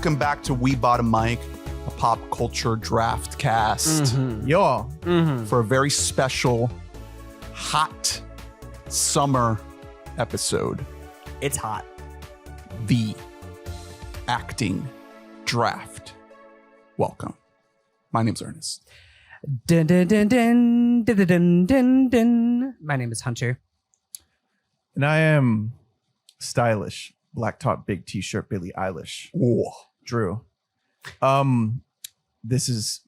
Welcome back to weboughtamic, a pop culture draft cast. For a very special, hot summer episode. It's hot. The acting draft. Welcome. My name's Ernest. Dun, dun, dun, dun, dun, dun, dun, dun. My name is Hunter. And I am stylish, black top, big t-shirt, Billie Eilish. Ooh. Drew. This is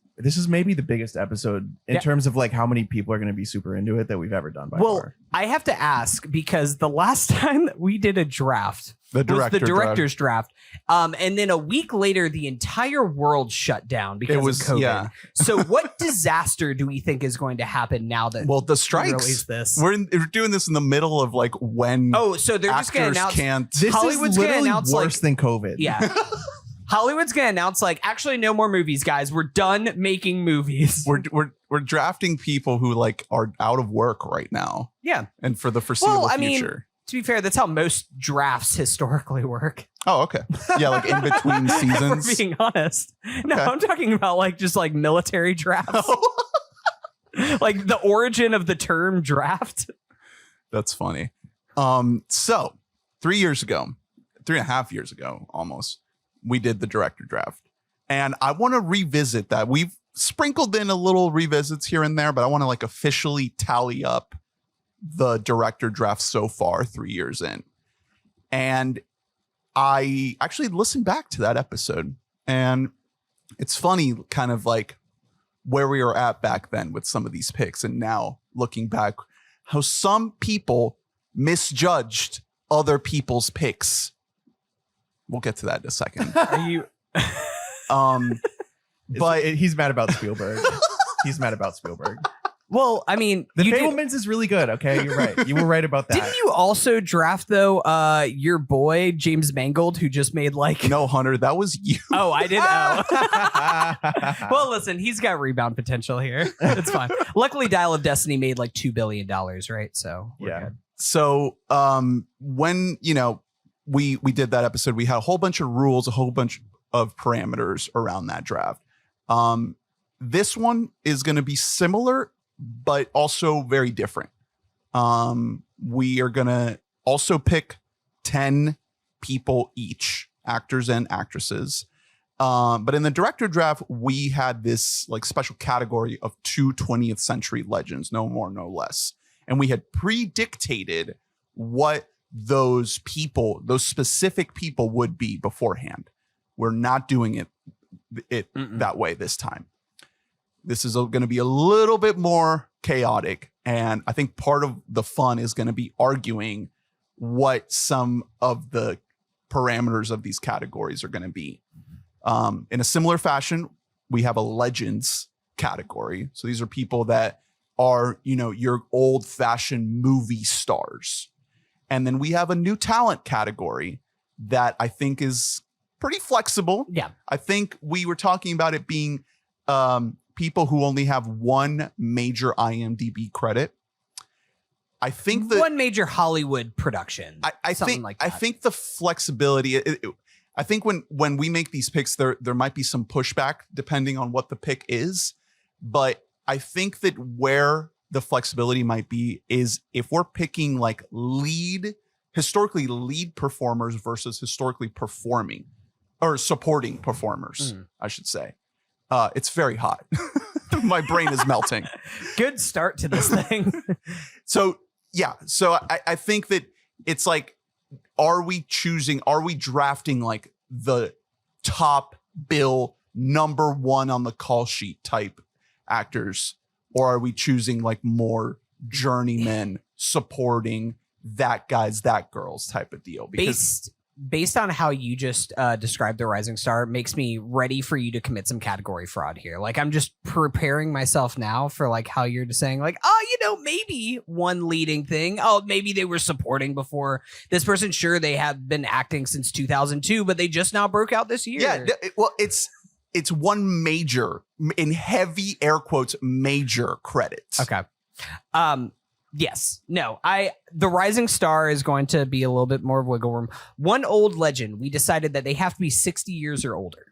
maybe the biggest episode in terms of like how many people are going to be super into it that we've ever done by far. I have to ask because the last time that we did a draft was the director's draft. And then a week later, the entire world shut down because of COVID. Yeah. So what disaster do we think is going to happen now that the strikes? We're doing this in the middle of like when so they're just going to announce This Hollywood's is literally announce worse than COVID. Yeah. Hollywood's going to announce like, actually, no more movies, guys. We're done making movies. We're drafting people who like are out of work right now. Yeah. And for the foreseeable future. Mean, to be fair, that's how most drafts historically work. Oh, okay. Yeah, like in between seasons. For being honest. No, I'm talking about like just like military drafts. Like the origin of the term draft. That's funny. So 3.5 years ago, almost, we did the director draft. And I want to revisit that. We've sprinkled in a little revisits here and there, but I want to like officially tally up the director draft so far 3 years in. And I actually listened back to that episode, and it's funny kind of like where we were at back then with some of these picks, and now looking back how some people misjudged other people's picks. We'll get to that in a second. Are you But he's mad about Spielberg. He's mad about Spielberg. Well, I mean, The Fablemans is really good. Okay, you're right. You were right about that. Didn't you also draft though your boy James Mangold, who just made like No, Hunter, that was you. Oh, I did. Well, listen, he's got rebound potential here. It's fine. Luckily, Dial of Destiny made like $2 billion, right? So we're good. So when we did that episode, we had a whole bunch of rules, a whole bunch of parameters around that draft. This one is going to be similar, but also very different. We are going to also pick 10 people each, actors and actresses. But in the director draft, we had this like special category of 2 20th century legends, no more, no less. And we had predictated what those specific people would be beforehand. We're not doing it that way this time. This is going to be a little bit more chaotic. And I think part of the fun is going to be arguing what some of the parameters of these categories are going to be. In a similar fashion, we have a legends category. So these are people that are, your old fashioned movie stars. And then we have a new talent category that I think is pretty flexible. Yeah. I think we were talking about it being people who only have one major IMDb credit. I think that one major Hollywood production. I think the flexibility. I think when we make these picks, there might be some pushback depending on what the pick is. But I think that where the flexibility might be is if we're picking like historically lead performers versus historically performing or supporting performers, I should say. It's very hot. My brain is melting. Good start to this thing. So I think that it's like, are we drafting like the top bill number one on the call sheet type actors, or are we choosing like more journeyman supporting that guys, that girls type of deal? Because based on how you just described the Rising Star, makes me ready for you to commit some category fraud here. Like I'm just preparing myself now for like how you're just saying like, maybe one leading thing. Oh, maybe they were supporting before this person. Sure, they have been acting since 2002, but they just now broke out this year. Yeah, well, it's one major, in heavy air quotes, major credits. Okay. Yes. No. The Rising Star is going to be a little bit more of wiggle room. One old legend. We decided that they have to be 60 years or older.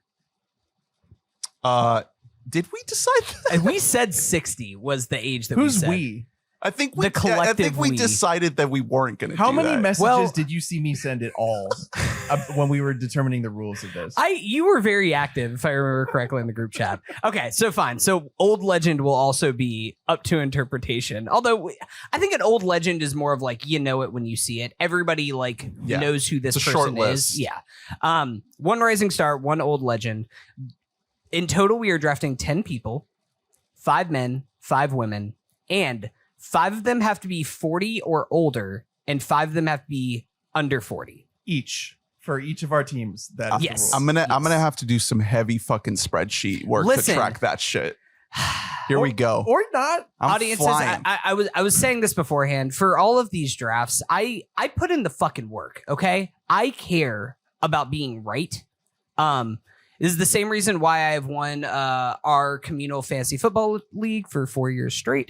Did we decide that? And we said 60 was the age that Who's we said. we? I think The collective we we. decided that we weren't going to do How many that. messages Well- did you see me send at all when we were determining the rules of this? You were very active, if I remember correctly, in the group chat. Okay, so fine. So old legend will also be up to interpretation. Although I think an old legend is more of like, you know it when you see it. Everybody knows who this It's a short person list. is. Yeah. One Rising Star, one old legend. In total, we are drafting 10 people, 5 men, 5 women, and 5 of them have to be 40 or older, and 5 of them have to be under 40. Each for each of our teams. That is Yes. the rules. I'm gonna have to do some heavy fucking spreadsheet work Listen. to track that shit. Here we go. Or not. I'm Audiences, flying. I was saying this beforehand. For all of these drafts, I put in the fucking work. Okay, I care about being right. This is the same reason why I have won our communal fantasy football league for 4 years straight.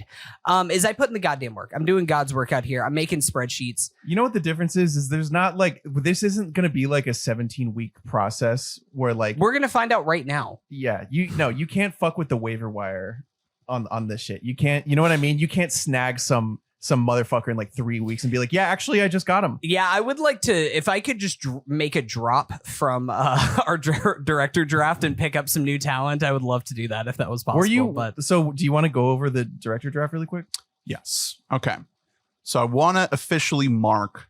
Is I put in the goddamn work. I'm doing God's work out here. I'm making spreadsheets. You know what the difference is? Is there's not this isn't going to be like a 17-week process where We're gonna find out right now. you can't fuck with the waiver wire on this shit. You can't, you know what I mean? You can't snag some motherfucker in like 3 weeks and be like, yeah, actually I just got him. Yeah, I would like to, if I could just make a drop from our director draft and pick up some new talent, I would love to do that if that was possible. So do you want to go over the director draft really quick? Yes. Okay. So I want to officially mark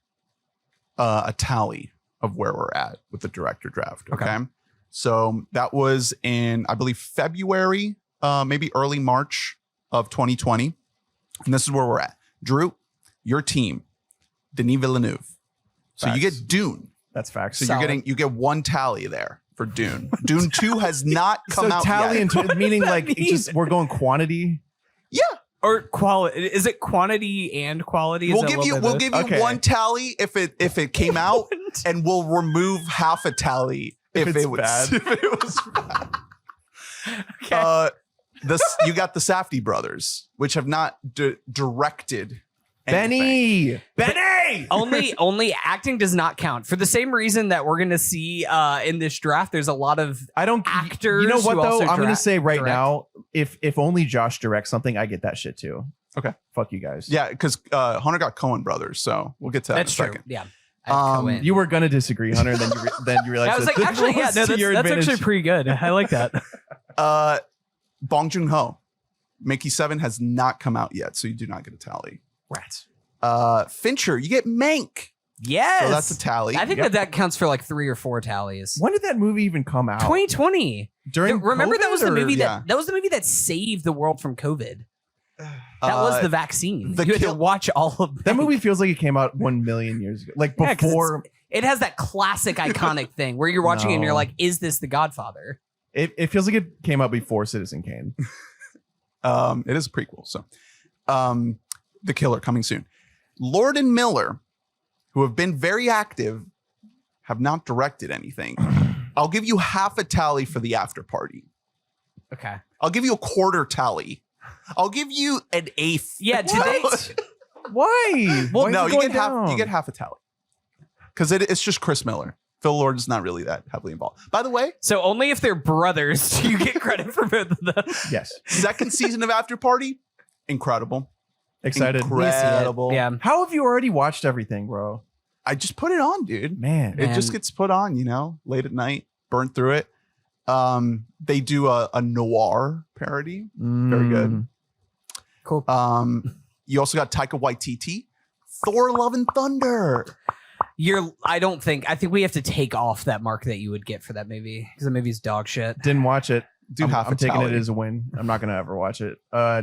a tally of where we're at with the director draft. Okay. So that was in, I believe, February, maybe early March of 2020. And this is where we're at. Drew, your team, Denis Villeneuve. So you Facts. get Dune. That's facts. So Solid. you get 1 tally there for Dune. Dune 2 has not come so out tally yet. meaning that like mean? just we're going quantity. Yeah. Or quality? Is it quantity and quality? Is We'll it a give little you bit we'll of give you Okay. 1 tally if it came out, both? and we'll remove half a tally if it's it was bad. if it was bad. Okay. You got the Safdie brothers, which have not directed anything. Benny. only acting does not count for the same reason that we're gonna see in this draft. There's a lot of I don't actors. You know what who though? also I'm gonna direct- say right direct. now, if only Josh directs something, I get that shit too. Okay. Fuck you guys. Yeah, because Hunter got Cohen brothers, so we'll get to that That's in a true. second. Yeah. I have to go in. You were gonna disagree, Hunter, then you realized I was that like, the actually, yeah, rules no, to your that's advantage. actually pretty good. I like that. Bong Joon-ho, Mickey 7 has not come out yet, so you do not get a tally. Rats. Fincher, you get Mank, Yes. so that's a tally. I think Yep. that counts for like 3 or 4 tallies. When did that movie even come out? 2020. During Remember that COVID, was the or- movie yeah. that was the movie that saved the world from COVID. That was the vaccine. the You had to kill- watch all of That movie feels like it came out 1 million years ago. Like Yeah, 'cause before it has that classic iconic thing where you're watching it and you're No. like, is this The Godfather? it feels like it came out before Citizen Kane. It is a prequel, so The Killer coming soon. Lord and Miller, who have been very active, have not directed anything. I'll give you half a tally for the after party. Okay. I'll give you a quarter tally. I'll give you an eighth. Yeah, today. Why? Well, Why is no, it you going get half. down? You get half a tally because it's just Chris Miller. Phil Lord is not really that heavily involved. By the way, So only if they're brothers do you get credit for both of them. Yes. second season of After Party, incredible, Excited. incredible. Yeah. How have you already watched everything, bro? I just put it on, dude. Man. It just Man. gets put on, late at night, burn through it. They do a noir parody. Very good. Cool. You also got Taika Waititi, Thor: Love and Thunder. I think we have to take off that mark that you would get for that movie because the movie's dog shit. Didn't watch it. Dude, half I'm a taking tally. it as a win. I'm not gonna ever watch it.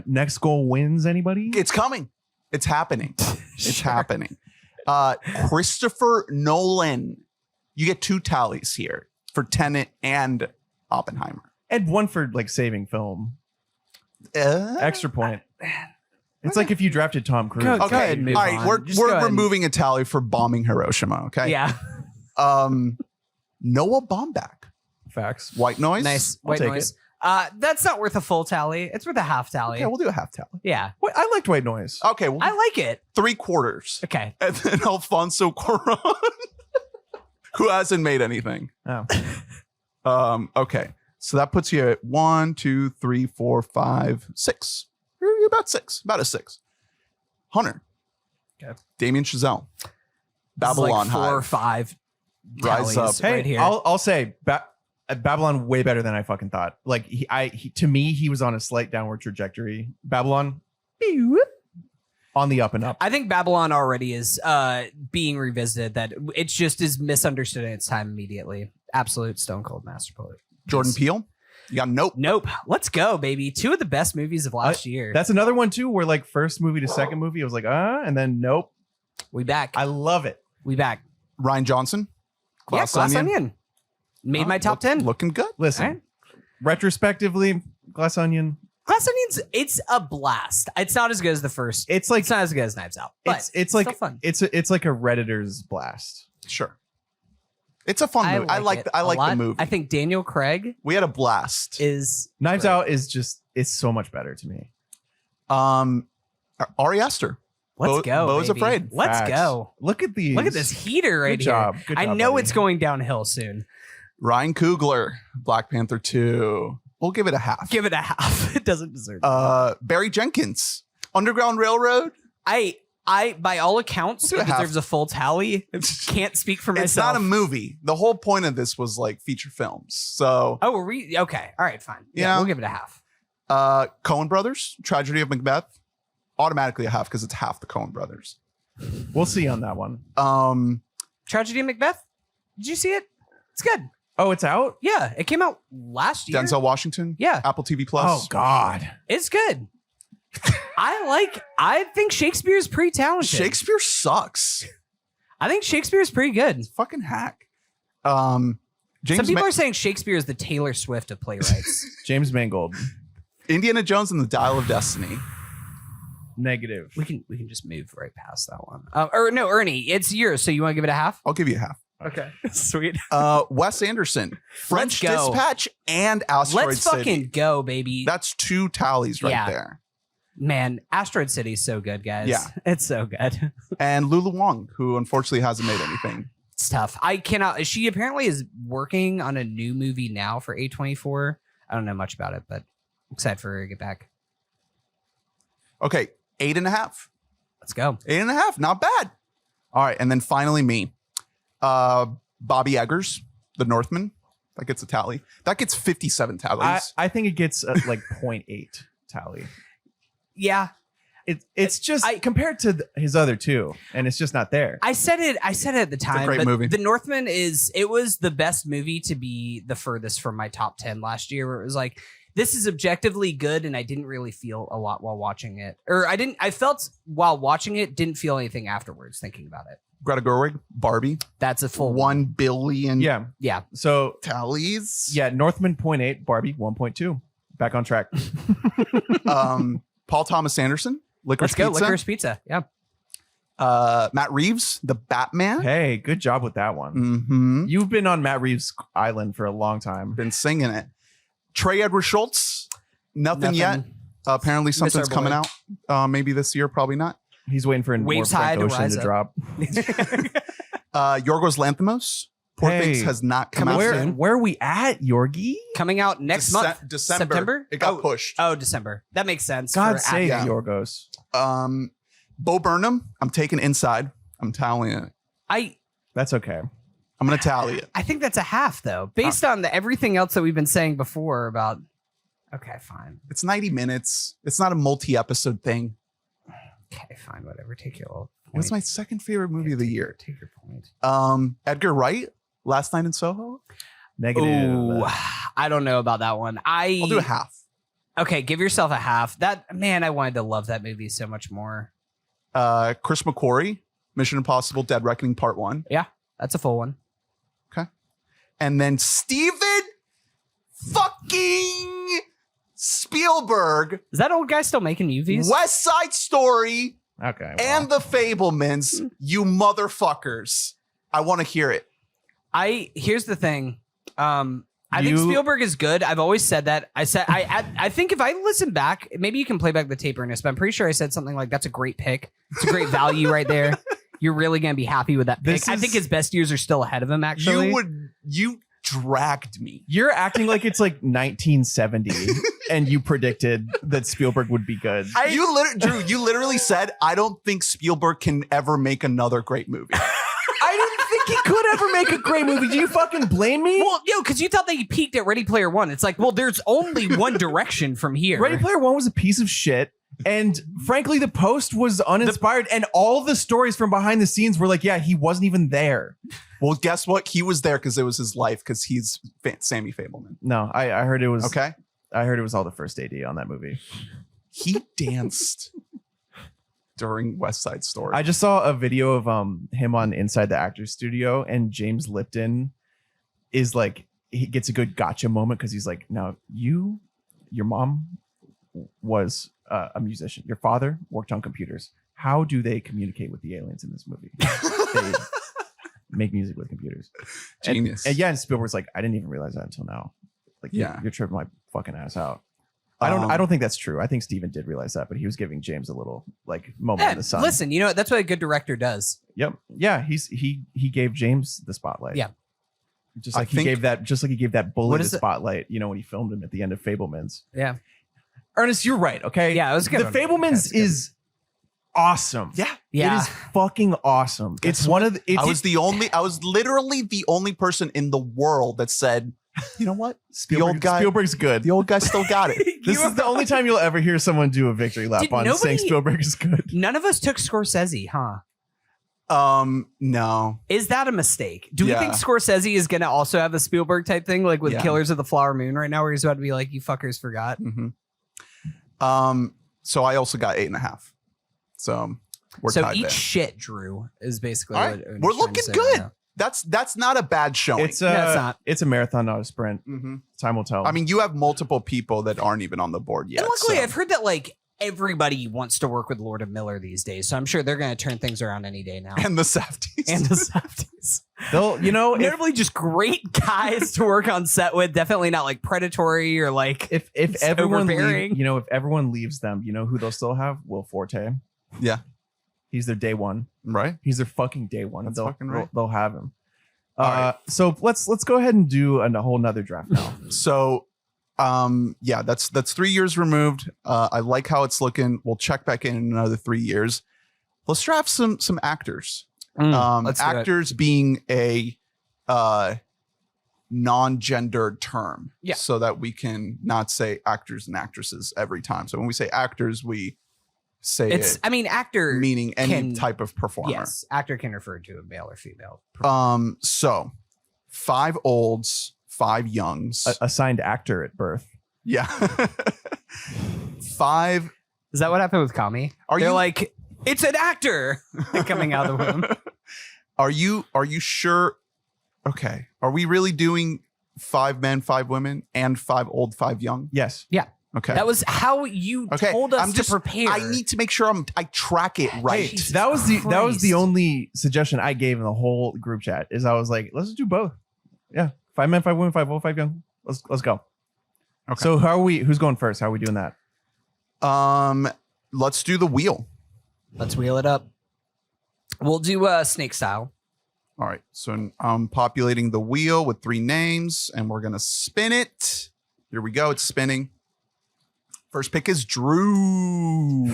Next goal wins. Anybody? It's coming. It's happening. It's happening. Christopher Nolan. You get 2 tallies here for Tenet and Oppenheimer. And one for like saving film. Extra point. It's like if you drafted Tom Cruise. Go Okay. ahead and move All right. on. Just go We're ahead and- removing a tally for bombing Hiroshima. Okay. Yeah. Noah Baumbach. Facts. White Noise. Nice. I'll White take noise. That's not worth a full tally. It's worth a half tally. Okay, we'll do a half tally. Yeah. What? I liked White Noise. Okay, well, I like it. 3/4. Okay. And then Alfonso Cuarón, who hasn't made anything. Oh. Okay, so that puts you at 1, 2, 3, 4, 5, 6. You're about 6, about a 6. Hunter. Okay. Damien Chazelle. This is Babylon like 4 High. or 5 Rise tallies up. Hey, right here. I'll say Babylon way better than I fucking thought. Like to me, he was on a slight downward trajectory. Babylon on the up and up. I think Babylon already is being revisited. That it just is misunderstood in its time immediately. Absolute stone cold masterpiece. Jordan Peele. You got Nope. Nope. Let's go, baby. 2 of the best movies of last year. That's another one too, where like first movie to second movie, I was like, and then nope. We back. I love it. We back. Ryan Johnson. Glass Onion. Made my top 10. Looking good. Listen, All right. retrospectively, Glass Onion. Glass Onion's it's a blast. It's not as good as the first. It's like It's not as good as Knives Out. But it's like still fun. it's like a Redditor's blast. Sure. It's a fun movie. I like it I a like lot. the movie. I think Daniel Craig We had a blast. is Knives great. Out is just it's so much better to me. Ari Aster. Let's go. Bo's baby. Afraid. Let's Facts. go. Look at these. Look at this heater right Good job. here. Good I job, know buddy. it's going downhill soon. Ryan Coogler. Black Panther 2. We'll give it a half. Give it a half. It doesn't deserve it. Barry Jenkins. Underground Railroad. I by all accounts, We'll it do a half. deserves a full tally. Can't speak for myself. It's not a movie. The whole point of this was like feature films. So Oh, were we? Okay. All right, fine. Yeah. We'll give it a half. Coen Brothers. Tragedy of Macbeth. Automatically a half because it's half the Coen Brothers. We'll see on that one. Tragedy of Macbeth. Did you see it? It's good. Oh, it's out? Yeah, it came out last year. Denzel Washington. Yeah, Apple TV Plus. Oh God. it's good. I think Shakespeare's pretty talented. Shakespeare sucks. I think Shakespeare's pretty good. Fucking hack. Some James people are saying Shakespeare is the Taylor Swift of playwrights. James Mangold. Indiana Jones and the Dial of Destiny. Negative. we can just move right past that one. Or no, Ernie, it's yours. So you want to give it a half? I'll give you a half. Okay, sweet. Wes Anderson, French Let's go. Dispatch, and Asteroid Let's City. fucking go, baby. That's 2 tallies right Yeah. there. Man, Asteroid City is so good, guys. Yeah. It's so good. And Lulu Wang, who unfortunately hasn't made anything. It's tough. I cannot. She apparently is working on a new movie now for A24. I don't know much about it, but I'm excited for her to get back. Okay, 8.5. Let's go. 8.5, not bad. All right, and then finally me. Bobby Eggers, The Northman. That gets a tally. That gets 57 tallies. I think it gets like 0.8 tally. Yeah, It's just compared to his other two, and it's just not there. I said it at the time. great but movie. The Northman was the best movie to be the furthest from my top 10 last year, where it was like, this is objectively good, and I didn't really feel a lot while watching it. Or I felt while watching it, didn't feel anything afterwards thinking about it. Greta Gerwig, Barbie. That's a full 1 billion Yeah. So tallies. yeah, Northman 0.8, Barbie 1.2. Back on track. Paul Thomas Anderson, Licorice Let's go. Pizza. Licorice Pizza. Yeah. Matt Reeves, The Batman. Hey, good job with that one. Mm-hmm. You've been on Matt Reeves' Island for a long time. Been singing it. Trey Edward Schultz, nothing yet. Apparently Miss our something's coming boy. out. Maybe this year, probably not. He's waiting for more Waves Frank high to Ocean rise to up. drop. Yorgos Lanthimos, Poor Hey. Things has not come Coming out soon. yet. Where are we at, Yorgi? Coming out next month. December. September? It got pushed. Oh, December. That makes sense. God for save yeah. Yorgos. Bo Burnham, I'm taking Inside. I'm tallying it. That's okay. I'm going to tally it. I think that's a half, though, based on everything else that we've been saying before about. Okay, fine. It's 90 minutes. It's not a multi-episode thing. Okay, fine. Whatever. Take your little It was point. my second favorite movie of the year. Take your point. Edgar Wright, Last Night in Soho. Negative. Ooh, I don't know about that one. I'll do a half. Okay, give yourself a half. That man, I wanted to love that movie so much more. Chris McQuarrie, Mission Impossible: Dead Reckoning Part 1. That's a full one. And then Steven fucking Spielberg, Is that old guy still making movies? West Side Story, Okay. and The Fablemans. You motherfuckers. I want to hear it. Here's the thing. I think Spielberg is good. I've always said that. I think if I listen back, maybe you can play back the tape, Ernest, but I'm pretty sure I said something like, that's a great pick. It's a great value right there. You're really going to be happy with that pick. I think his best years are still ahead of him, actually. You dragged me. You're acting like it's like 1970 and you predicted that Spielberg would be good. Drew, you literally said, I don't think Spielberg can ever make another great movie. I didn't think he could ever make a great movie. Do you fucking blame me? Well, because you thought that he peaked at Ready Player One. It's like, well, there's only one direction from here. Ready Player One was a piece of shit. And frankly, The Post was uninspired. And all the stories from behind the scenes were like, yeah, he wasn't even there. Well, guess what? He was there because it was his life, because he's Sammy Fableman. No, I heard it was okay. I heard it was all the first AD on that movie. He danced during West Side Story. I just saw a video of him on Inside the Actors Studio, and James Lipton is like, he gets a good gotcha moment because he's like, now your mom was a musician. Your father worked on computers. How do they communicate with the aliens in this movie? They make music with computers. Genius. And yeah, and Spielberg's like, I didn't even realize that until now. Like, yeah, you're tripping my fucking ass out. I don't think that's true. I think Steven did realize that, but he was giving James a little like moment in the sun. Listen, that's what a good director does. Yep. Yeah, he gave James the spotlight. Yeah. Just like he gave that bully the spotlight, when he filmed him at the end of Fabelmans. Yeah. Ernest, you're right, okay? Yeah, it was good. The Fabelmans is awesome. Yeah. It is fucking awesome. It's one of the I was literally the only person in the world that said, you know what? Spielberg's good. The old guy still got it. This is the only time you'll ever hear someone do a victory lap on saying Spielberg is good. None of us took Scorsese, huh? No. Is that a mistake? Do we think Scorsese is going to also have a Spielberg type thing, like with Killers of the Flower Moon right now, where he's about to be like, you fuckers forgot? Mm-hmm. So I also got 8.5. So we're tied eat there. shit, Drew, is basically what we're looking good. Right, that's not a bad showing. It's a marathon, not a sprint. Mm-hmm. Time will tell. I mean, you have multiple people that aren't even on the board yet. And luckily, I've heard that like everybody wants to work with Lord of Miller these days, so I'm sure they're going to turn things around any day now. And the Safdies. They'll, notably just great guys to work on set with. Definitely not like predatory or like if everyone if everyone leaves them, you know who they'll still have? Will Forte. Yeah. He's their day one. Right. He's their fucking day one. That's fucking right. They'll have him. Right. So let's go ahead and do a whole nother draft now. So that's 3 years removed. I like how it's looking. We'll check back in another 3 years. Let's draft some actors. Actors being a non-gendered term. Yeah. So that we can not say actors and actresses every time. So when we say actors, we say actor meaning any type of performer. Yes, actor can refer to a male or female. So 5 olds, 5 youngs. Assigned actor at birth. Yeah. 5. Is that what happened with Kami? They're like, it's an actor coming out of the womb. Are you sure? Okay. Are we really doing 5 men, 5 women, and 5 old, 5 young? Yes. Yeah. Okay. That was how you told us to prepare. I need to make sure I track it right. Hey, that was the only suggestion I gave in the whole group chat. Is I was like, let's just do both. Yeah, 5 men, 5 women, 5 old, 5 young. Let's go. Okay. So who's going first? How are we doing that? Let's do the wheel. Let's wheel it up. We'll do snake style. All right. So I'm populating the wheel with 3 names, and we're gonna spin it. Here we go. It's spinning. First pick is Drew.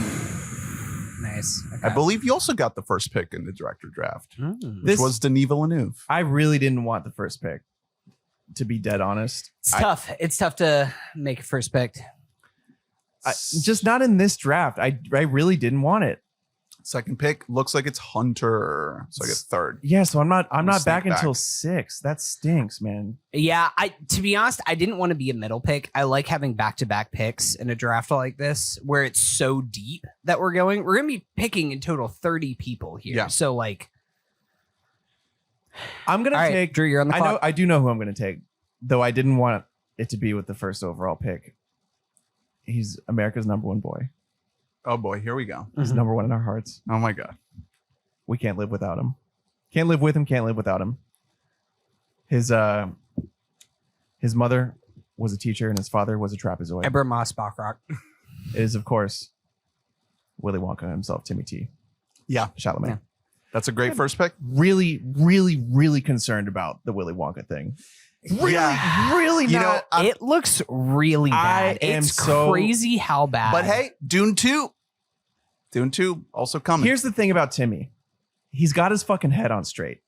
Nice. Okay. I believe you also got the first pick in the director draft, which was Denis Villeneuve. I really didn't want the first pick, to be dead honest. It's tough. It's tough to make a first pick. Just not in this draft. I really didn't want it. Second pick looks like it's Hunter, so I get third. Yeah, so I'm not back until 6. That stinks, man. Yeah, to be honest, I didn't want to be a middle pick. I like having back-to-back picks in a draft like this, where it's so deep that we're going to be picking in total 30 people here. Yeah. So like, I'm gonna take Drew. You're on the clock. I do know who I'm gonna take, though. I didn't want it to be with the first overall pick. He's America's #1 boy. Oh boy, here we go. He's #1 in our hearts. Oh my God. We can't live without him. Can't live with him, can't live without him. His His mother was a teacher and his father was a trapezoid. Eber Moss Bachrach. It is, of course, Willy Wonka himself, Timmy T. Yeah. Chalamet. Yeah. That's a great first pick. Really, really, really concerned about the Willy Wonka thing. Really, really You not. know, It looks really bad. I am It's so- crazy how bad. but hey, Dune 2. Dune 2 also coming. Here's the thing about Timmy. He's got his fucking head on straight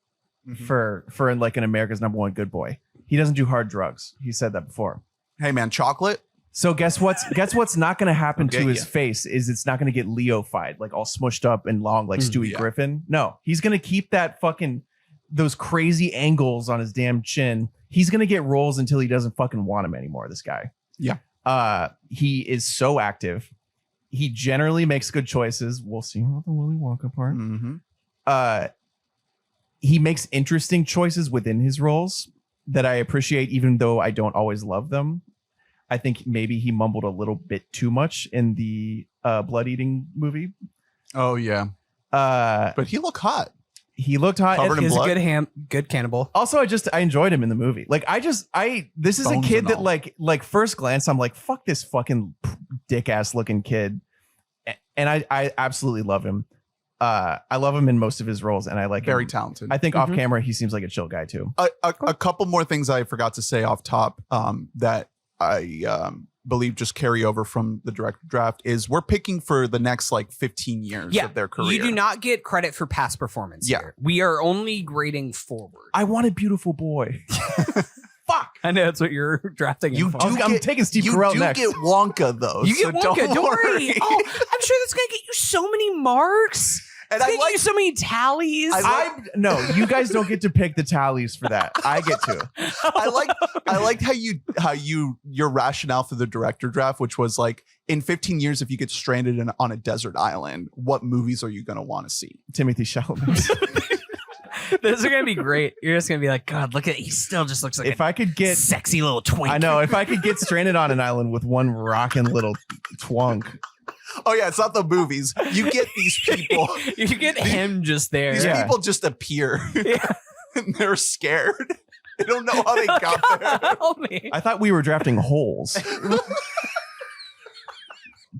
Mhm. for like an America's #1 good boy. He doesn't do hard drugs. He said that before. Hey man, chocolate. So guess what's not going to happen to Okay, his yeah. face is it's not going to get Leo-fied, like all smushed up and long like Stewie yeah. Griffin. No, he's going to keep that fucking those crazy angles on his damn chin. He's going to get roles until he doesn't fucking want him anymore, this guy. Yeah. He is so active. He generally makes good choices. We'll see about the Willy Wonka part. Mm-hmm. He makes interesting choices within his roles that I appreciate, even though I don't always love them. I think maybe he mumbled a little bit too much in the blood eating movie. Oh yeah, But but he looked hot. he looked hot. Covered in He's blood? a good cannibal. Also, I enjoyed him in the movie. Like this is a Bones kid and that all. like first glance I'm like, fuck this fucking dick ass looking kid, and I absolutely love him. I love him in most of his roles, and I like Very him. talented. I think off camera he seems like a chill guy too. A couple more things I forgot to say off top that I believe just carry over from the director draft is we're picking for the next like 15 years of their career. You do not get credit for past performance. Yeah. Here. We are only grading forward. I want a beautiful boy. Fuck. I know that's what you're drafting. You him for. do I'm taking Steve you Carell do next. get Wonka though. You so get Wonka. Don't worry. Oh, I'm sure that's gonna get you so many marks. And It's I gonna get like you so many tallies. No, you guys don't get to pick the tallies for that. I get to. I liked how your rationale for the director draft, which was like in 15 years, if you get stranded on a desert island, what movies are you going to want to see? Timothy Chalamet. Those are gonna be great. You're just gonna be like, God, look at he still just looks like If a I could get, sexy little twink. I know, if I could get stranded on an island with one rockin' little twunk. Oh yeah, it's not the movies. You get these people. You get him just there. These Yeah. people just appear. Yeah. And they're scared. They don't know how they got there. Help me. I thought we were drafting holes.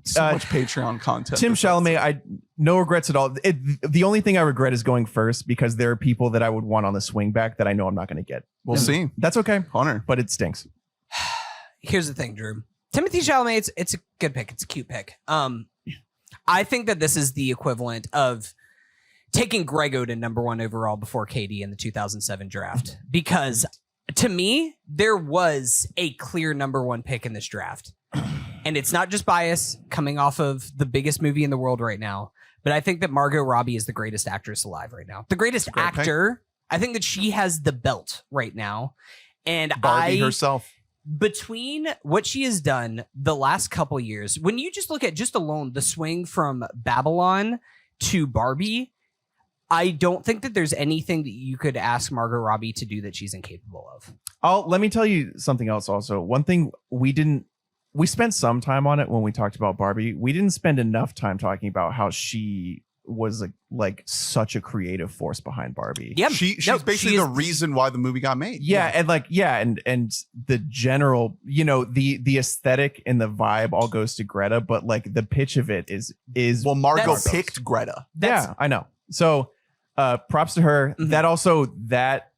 So much Patreon content. Tim Chalamet, no regrets at all. The only thing I regret is going first because there are people that I would want on the swing back that I know I'm not going to get. We'll see. That's okay, Hunter. but it stinks. Here's the thing, Drew. Timothy Chalamet, it's a good pick. It's a cute pick. I think that this is the equivalent of taking Grego to #1 overall before KD in the 2007 draft. Because to me, there was a clear #1 pick in this draft. And it's not just bias coming off of the biggest movie in the world right now, but I think that Margot Robbie is the greatest actress alive right now. The greatest Great pick. actor. I think that she has the belt right now. And Barbie herself. between what she has done the last couple years, when you just look at just alone the swing from Babylon to Barbie, I don't think that there's anything that you could ask Margot Robbie to do that she's incapable of. Let me tell you something else also. One thing we spent some time on it when we talked about Barbie. We didn't spend enough time talking about how she was like such a creative force behind Barbie. Yeah, She's no, basically she is- the reason why the movie got made. And the general, the aesthetic and the vibe all goes to Greta, but like the pitch of it is Well, Margot That's- picked Greta. yeah, I know. So props to her. Mhm. That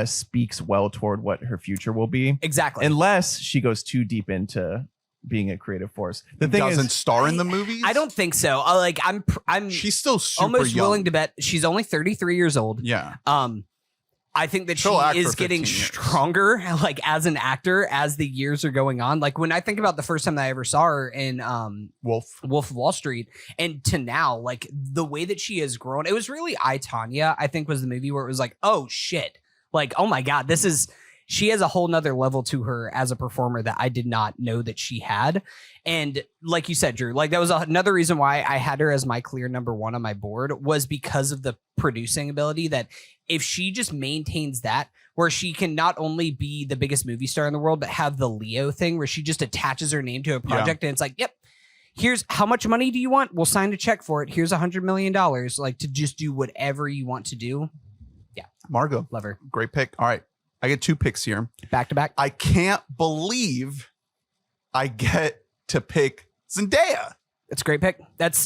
speaks well toward what her future will be, Exactly. unless she goes too deep into being a creative force. The thing Doesn't is, star in the movies. I don't think so. I'm She's still super almost young. willing to bet she's only 33 years old. Yeah. I think that She'll act she for is getting 15 years. stronger, like as an actor, as the years are going on. Like when I think about the first time that I ever saw her in Wolf. Wolf of Wall Street, and to now, like the way that she has grown, it was really I, Tanya, I think was the movie where it was like, oh shit, like, oh my God, she has a whole nother level to her as a performer that I did not know that she had. And like you said, Drew, like that was another reason why I had her as my clear #1 on my board, was because of the producing ability. That if she just maintains that, where she can not only be the biggest movie star in the world, but have the Leo thing where she just attaches her name to a project and it's like, yep, here's how much money do you want? We'll sign a check for it. Here's $100 million, like to just do whatever you want to do. Margot. Love her. Great pick. All right. I get 2 picks here. Back to back. I can't believe I get to pick Zendaya. It's a great pick.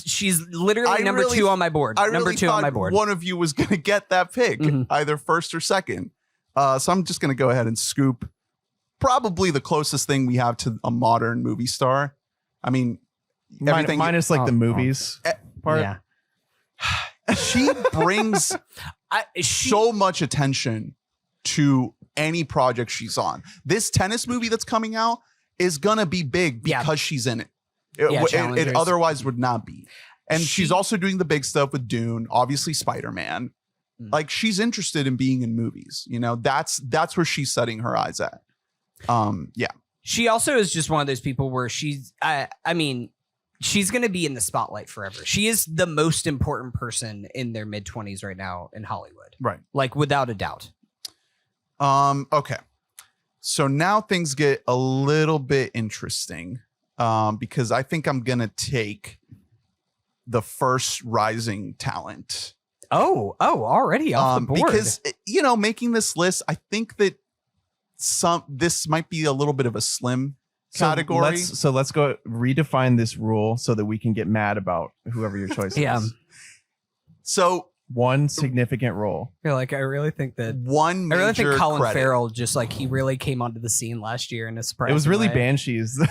She's literally I number really- 2 on my board. I Number really 2 thought on my board. one of you was going to get that pick, either first or second. So I'm just going to go ahead and scoop probably the closest thing we have to a modern movie star. I mean, everything. minus like the movies part. Yeah. She brings so much attention to any project she's on. This tennis movie that's coming out is going to be big because she's in it. It otherwise would not be. And she's also doing the big stuff with Dune, obviously Spider-Man. Like, she's interested in being in movies. You know, that's where she's setting her eyes at. Yeah. She also is just one of those people where she's she's going to be in the spotlight forever. She is the most important person in their mid-20s right now in Hollywood. Right. Like, without a doubt. Okay. So now things get a little bit interesting. Because I think I'm going to take the first rising talent. Oh, already off the board. Because, you know, making this list, I think that this might be a little bit of a slim category. So let's go redefine this rule so that we can get mad about whoever your choice is. So one significant role. You're like, I really think that one major I really think Colin credit. Farrell just like he really came onto the scene last year in a surprise. It was really way. Banshees.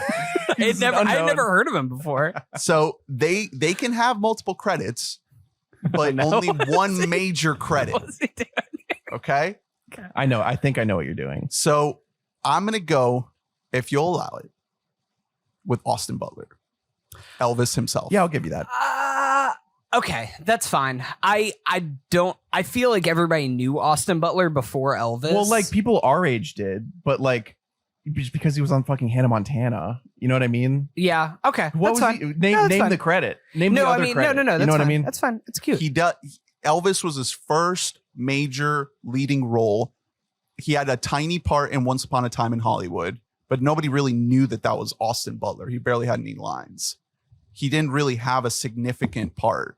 I had never heard of him before. So they can have multiple credits, but only one major credit. What's he doing? Okay. I know. I think I know what you're doing. So I'm gonna go, if you'll allow it, with Austin Butler, Elvis himself. Yeah, I'll give you that. Okay, that's fine. I feel like everybody knew Austin Butler before Elvis. Well, like people our age did, but like just because he was on fucking Hannah Montana, you know what I mean? Yeah. Okay. What that's was fine. he? Name the credit. Name the other credit. No. That's you know what fine. I mean? That's fine. It's cute. Elvis was his first major leading role. He had a tiny part in Once Upon a Time in Hollywood, but nobody really knew that was Austin Butler. He barely had any lines. He didn't really have a significant part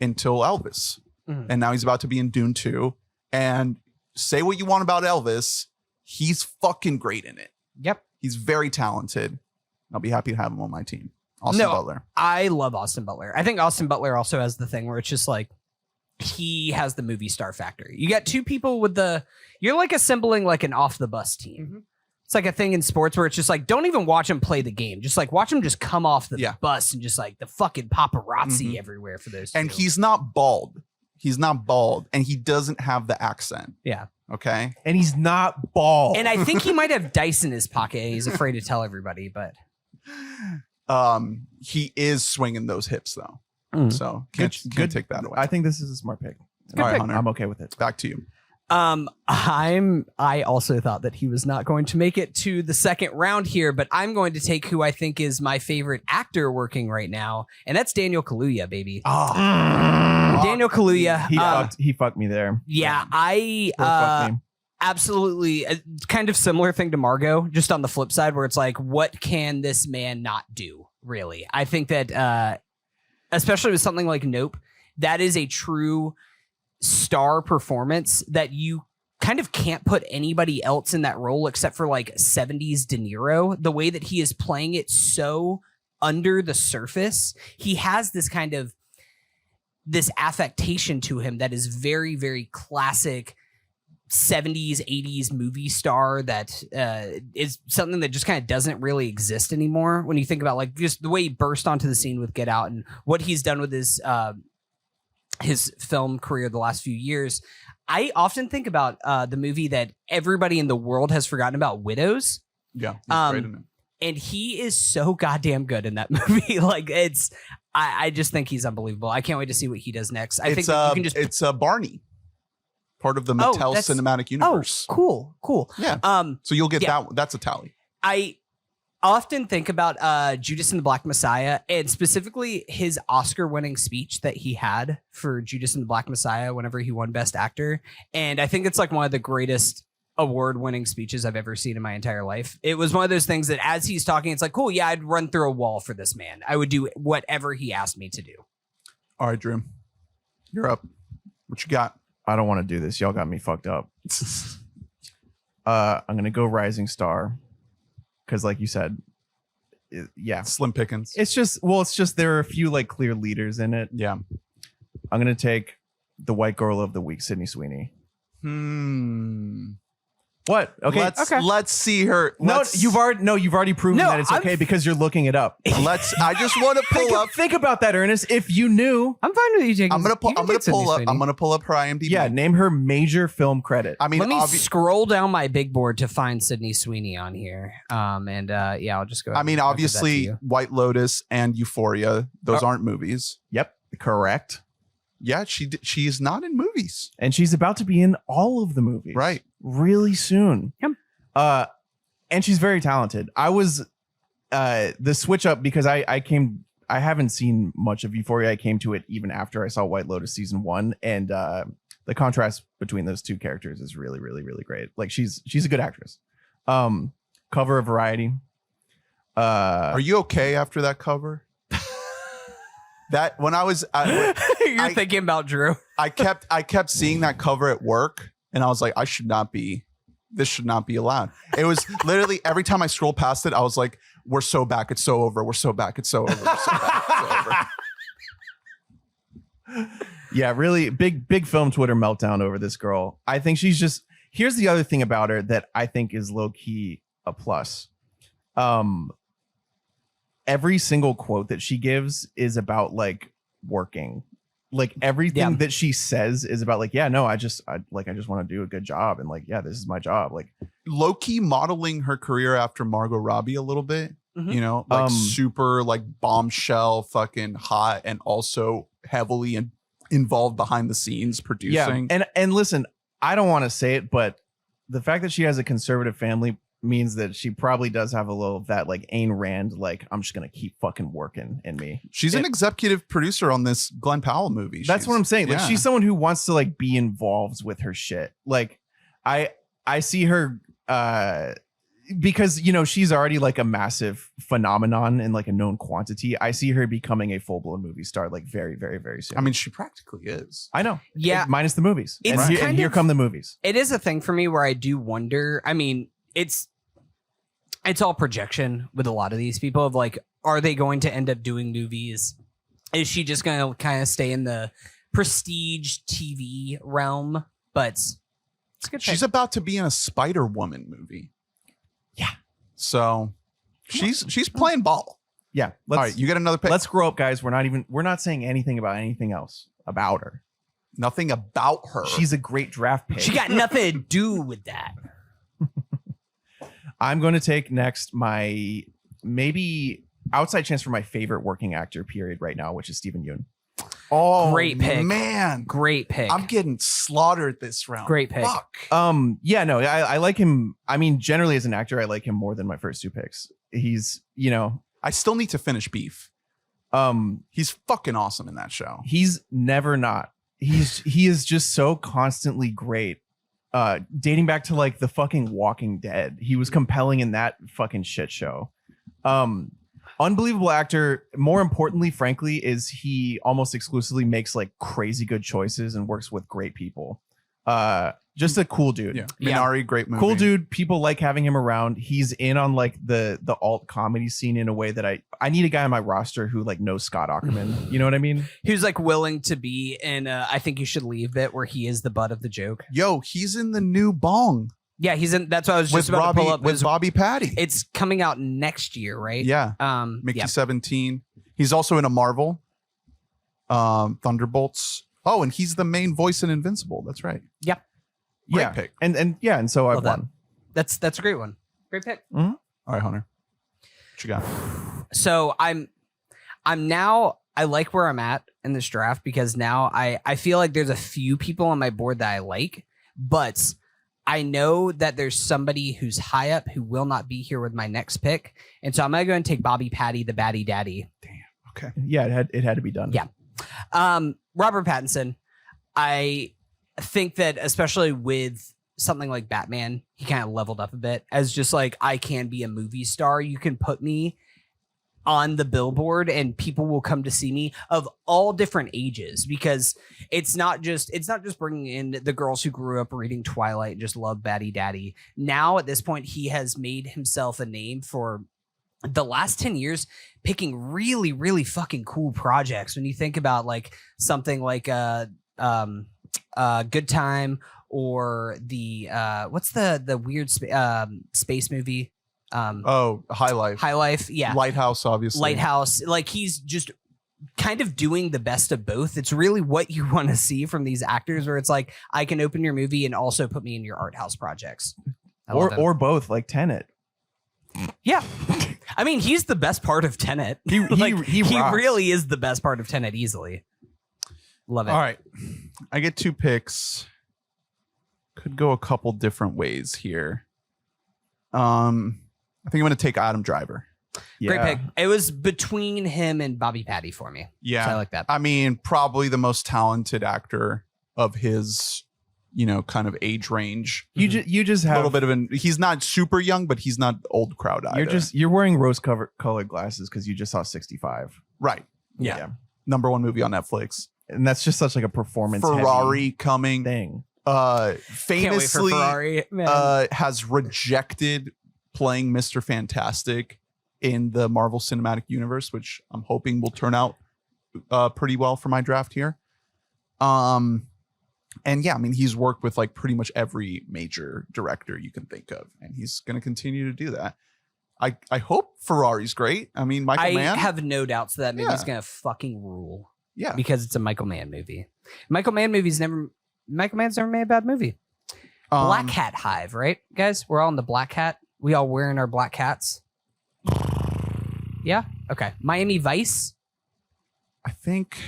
until Elvis. And now he's about to be in Dune 2. And say what you want about Elvis, he's fucking great in it. Yep. He's very talented. I'll be happy to have him on my team. Austin Butler. I love Austin Butler. I think Austin Butler also has the thing where it's just like he has the movie star factor. You got 2 people with you're like assembling like an off the bus team. It's like a thing in sports where it's just like, don't even watch him play the game. Just like watch him just come off the bus and just like the fucking paparazzi everywhere for those 2. And he's not bald. He's not bald. And he doesn't have the accent. Yeah. Okay. And he's not bald. And I think he might have dice in his pocket. He's afraid to tell everybody, but he is swinging those hips though. So can't take that away. I think this is a smart pick. All right, Hunter, I'm okay with it. back to you. I also thought that he was not going to make it to the second round here, but I'm going to take who I think is my favorite actor working right now, and that's Daniel Kaluuya, baby. Daniel Kaluuya. He fucked me there. Yeah, Fuck me. absolutely. Kind of similar thing to Margot, just on the flip side, where it's like, what can this man not do? Really, I think that, especially with something like Nope, that is a true star performance that you kind of can't put anybody else in that role except for like 70s De Niro. The way that he is playing it so under the surface, he has this kind of this affectation to him that is very, very classic 70s, 80s movie star that is something that just kind of doesn't really exist anymore. When you think about like just the way he burst onto the scene with Get Out and what he's done with his film career the last few years, I often think about the movie that everybody in the world has forgotten about, Widows. Yeah, he's great in it. And he is so goddamn good in that movie. Like I just think he's unbelievable. I can't wait to see what he does next. I think you can just it's Barney, part of the Mattel cinematic universe. Oh, cool. Yeah. So you'll get that. That's a tally. I often think about Judas and the Black Messiah, and specifically his Oscar-winning speech that he had for Judas and the Black Messiah whenever he won Best Actor. And I think it's like one of the greatest award-winning speeches I've ever seen in my entire life. It was one of those things that as he's talking, it's like, cool, yeah, I'd run through a wall for this man. I would do whatever he asked me to do. All right, Drew, you're up. What you got? I don't want to do this. Y'all got me fucked up. I'm gonna go rising star because, like you said, yeah, Slim pickings. it's just there are a few like clear leaders in it. Yeah. I'm gonna take the white girl of the week, Sydney Sweeney. What? Okay. Let's see her. You've already proven No, that it's okay because you're looking it up. I just want to pull up. Think about that, Ernest. If you knew, I'm fine with you taking. I'm gonna you can take Sydney pull up. Sweeney. I'm gonna pull up her IMDb. yeah, name her major film credit. I mean, Let me scroll down my big board to find Sydney Sweeney on here. Yeah, I'll just go. I mean, obviously, White Lotus and Euphoria. Those aren't movies. Yep, correct. Yeah, she's not in movies. And she's about to be in all of the movies, Right. really soon. Yep. And she's very talented. I was the switch up because I haven't seen much of Euphoria. I came to it even after I saw White Lotus season 1, and the contrast between those two characters is really, really, really great. Like she's a good actress. Cover of Variety. Are you okay after that cover? That when I was, You're thinking about Drew. I kept seeing that cover at work, and I was like, this should not be allowed. It was literally every time I scrolled past it, I was like, we're so back, it's so over. We're so back, it's so over. We're so back, it's so over. Yeah, really big film Twitter meltdown over this girl. I think she's just, here's the other thing about her that I think is low key a plus. Every single quote that she gives is about like working. Like everything that she says is about like, yeah, no, I just want to do a good job. And like, yeah, this is my job. Like Low-key modeling her career after Margot Robbie a little bit, Mhm. you know, like super like bombshell fucking hot and also heavily involved behind the scenes producing. Yeah. And listen, I don't want to say it, but the fact that she has a conservative family means that she probably does have a little of that like Ayn Rand, like I'm just going to keep fucking working in me. She's an executive producer on this Glenn Powell movie. That's what I'm saying. Like yeah. she's someone who wants to like be involved with her shit. Like I see her because you know she's already like a massive phenomenon and like a known quantity. I see her becoming a full-blown movie star like very, very, very soon. I mean, she practically is. I know. Yeah. Minus the movies. It's And, kind here of- come the movies. It is a thing for me where I do wonder. I mean, it's all projection with a lot of these people of like, are they going to end up doing movies? Is she just going to kind of stay in the prestige TV realm? But it's a good. She's about to be in a Spider-Woman movie. Yeah. So she's playing ball. Yeah. All right, you get another pick. Let's grow up, guys. We're not saying anything about anything else about her. Nothing about her. She's a great draft pick. She got nothing to do with that. I'm going to take next my maybe outside chance for my favorite working actor period right now, which is Stephen Yeun. oh, Great pick. man. Great pick. I'm getting slaughtered this round. Great pick. Fuck. Yeah, no, I like him. I mean, generally as an actor, I like him more than my first two picks. He's, you know, I still need to finish Beef. He's fucking awesome in that show. he's never not. He is just so constantly great. Dating back to like the fucking Walking Dead. He was compelling in that fucking shit show. Unbelievable actor. More importantly, frankly, is he almost exclusively makes like crazy good choices and works with great people. Just a cool dude. Yeah. Yeah. Minari, great movie. Cool dude. People like having him around. He's in on like the alt comedy scene in a way that I need a guy on my roster who like knows Scott Aukerman. You know what I mean? Who's like willing to be in I think you should leave bit where he is the butt of the joke. Yo, he's in the new Bong Yeah, he's in. That's what I was just with about to pull up. with Bobby Patty. It's coming out next year, right? Yeah. Mickey 17. He's also in a Marvel. Thunderbolts. Oh, and he's the main voice in Invincible. That's right. Great Yeah. pick. And so I've Love that. won. That's a great one. Great pick. All right, Hunter. What you got? So I'm now. I like where I'm at in this draft because now I feel like there's a few people on my board that I like, but I know that there's somebody who's high up who will not be here with my next pick, and so I'm gonna go and take Bobby Patty, the Batty Daddy. Okay. Yeah, it had to be done. Yeah. Robert Pattinson. I think that especially with something like Batman, he kind of leveled up a bit as just like I can be a movie star. You can put me on the billboard, and people will come to see me of all different ages, because it's not just bringing in the girls who grew up reading Twilight and just love Batty Daddy. Now at this point, he has made himself a name for the last 10 years, picking really, really fucking cool projects. When you think about like something like Good Time, or the what's the weird space movie? High Life. High Life, yeah. Lighthouse, obviously. Lighthouse. Like, he's just kind of doing the best of both. It's really what you want to see from these actors, where it's like, I can open your movie and also put me in your art house projects. Or both, like Tenet. Yeah. I mean, he's the best part of Tenet. He really is the best part of Tenet, easily. Love it. All right. I get 2 picks. Could go a couple different ways here. I think I'm going to take Adam Driver. Great pick. It was between him and Bobby Patty for me. Yeah. So I like that. I mean, probably the most talented actor of his, kind of age range. You just have a little bit of he's not super young, but he's not old crowd either. You're wearing rose colored glasses because you just saw 65. Right. Yeah. Number 1 movie on Netflix. And that's just such like a performance Ferrari coming thing. Famously Can't wait for Ferrari, man. Has rejected playing Mr. Fantastic in the Marvel Cinematic Universe, which I'm hoping will turn out pretty well for my draft here. And yeah, I mean, he's worked with like pretty much every major director you can think of, and he's going to continue to do that. I hope Ferrari's great. I mean, Michael Mann. I have no doubts that movie's going to fucking rule. Yeah. Because it's a Michael Mann movie. Michael Mann's never made a bad movie. Black Hat Hive, right, guys? We're all in the Black Hat. We all wearing our black hats. Yeah. Okay. Miami Vice. I think.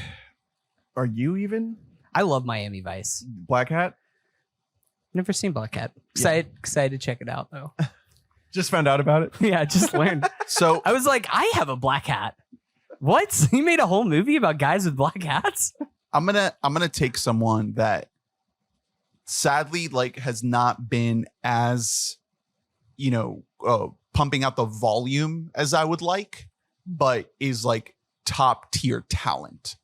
Are you even? I love Miami Vice. Black Hat? Never seen Black Hat. Excited to check it out though. Just found out about it. Yeah, just learned. So I was like, I have a black hat. What? He made a whole movie about guys with black hats? I'm gonna take someone that sadly like has not been as pumping out the volume as I would like, but is like top tier talent,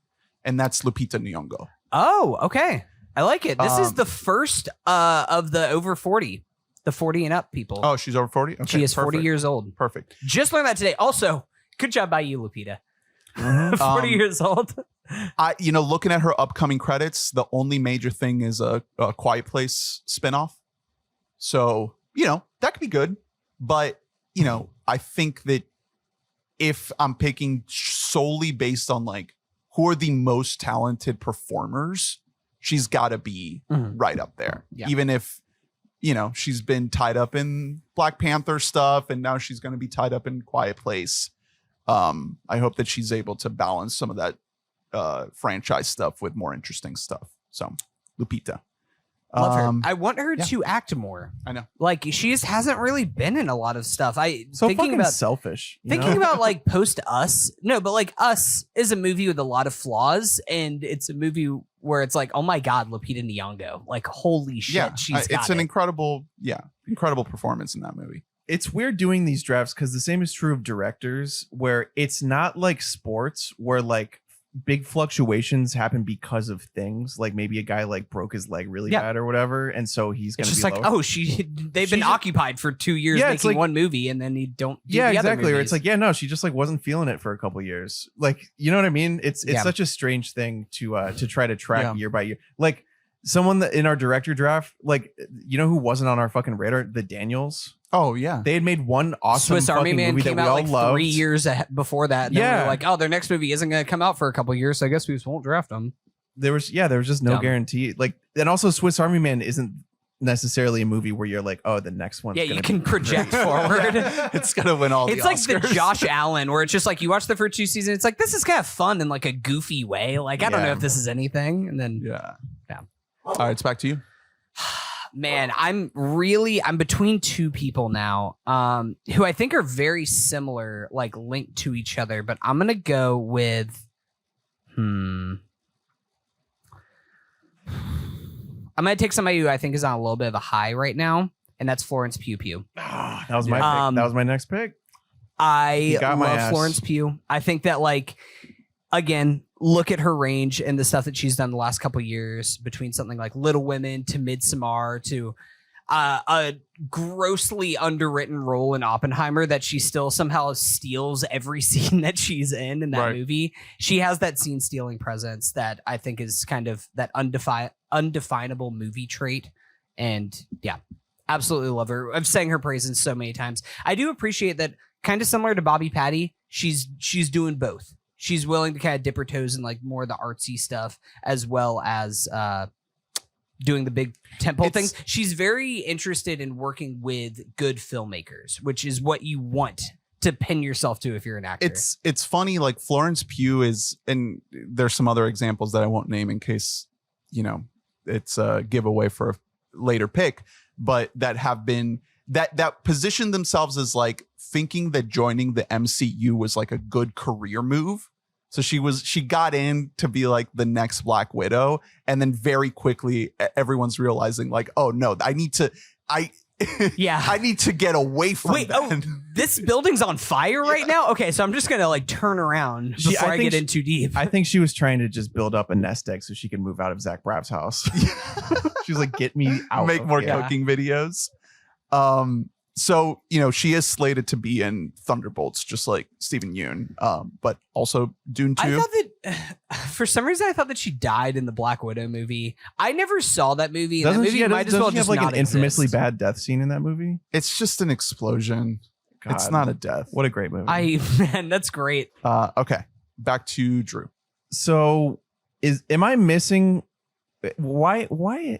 and that's Lupita Nyong'o. Oh, okay. I like it. This is the first of the over 40, the 40 and up people. Oh, she's over 40? Okay, she is 40 years old. Perfect. Just learned that today. Also, good job by you, Lupita. Mm-hmm. 40 years old. Looking at her upcoming credits, the only major thing is a Quiet Place spinoff. So, that could be good. But, I think that if I'm picking solely based on like who are the most talented performers, she's got to be right up there. Yeah. Even if, she's been tied up in Black Panther stuff and now she's going to be tied up in Quiet Place. I hope that she's able to balance some of that franchise stuff with more interesting stuff. So, Lupita. Love her. I want her to act more. I know. Like, she just hasn't really been in a lot of stuff. Thinking about selfish. Thinking about like Post Us. No, but like Us is a movie with a lot of flaws, and it's a movie where it's like, oh my God, Lupita Nyong'o. Like, holy shit, yeah, she's got it's an incredible performance in that movie. It's weird doing these drafts because the same is true of directors, where it's not like sports where like big fluctuations happen because of things like maybe a guy like broke his leg really bad or whatever, and so he's gonna just be like lower. They've been occupied for 2 years making like, one movie, and then you don't do the exactly other or it's like she just like wasn't feeling it for a couple years, like, you know what I mean? It's such a strange thing to try to track year by year. Like someone that in our director draft, like, who wasn't on our fucking radar? The Daniels. Oh yeah, they had made one awesome Swiss Army Man movie came that we out all like loved. 3 years before that. And then we were like, oh, their next movie isn't going to come out for a couple years, so I guess we just won't draft them. There was just no guarantee. Like, and also Swiss Army Man isn't necessarily a movie where you're like, oh, the next one. Yeah, you can project forward. It's gonna win all. It's the like Oscars. the Josh Allen, where it's just like you watch the first 2 seasons. It's like, this is kind of fun in like a goofy way. Like, I don't know if this is anything, and then All right, it's back to you. Man, I'm between 2 people now, who I think are very similar, like linked to each other, but I'm gonna go with I'm gonna take somebody who I think is on a little bit of a high right now, and that's Florence Pugh Pugh. That was my pick. That was my next pick. I got my love ass. Florence Pugh. I think that, like, again, look at her range and the stuff that she's done the last couple of years, between something like Little Women to Midsommar to a grossly underwritten role in Oppenheimer that she still somehow steals every scene that she's in that Right. movie. She has that scene stealing presence that I think is kind of that undefinable movie trait. And yeah, absolutely love her. I've sang her praises so many times. I do appreciate that, kind of similar to Bobby Patty, she's doing both. She's willing to kind of dip her toes in like more of the artsy stuff as well as doing the big tentpole things. She's very interested in working with good filmmakers, which is what you want to pin yourself to if you're an actor. It's funny, like Florence Pugh is, and there's some other examples that I won't name in case, you know, it's a giveaway for a later pick, but that have been that positioned themselves as like thinking that joining the MCU was like a good career move. So she got in to be like the next Black Widow, and then very quickly everyone's realizing like, oh no, I need to get away from Wait, that. this building's on fire right now? Okay, so I'm just gonna like turn around before I get in too deep. I think she was trying to just build up a nest egg so she could move out of Zach Braff's house. She was like, get me out. Make more here. cooking videos. So, you know, she is slated to be in Thunderbolts, just like Steven Yeun, but also Dune 2. I thought that for some reason I thought that she died in the Black Widow movie. I never saw that movie. And that movie might as well doesn't she just have like not an infamously exist. bad death scene in that movie? It's just an explosion. God, It's not a death. What a great movie. Man, that's great. Okay, back to Drew. So am I missing? Why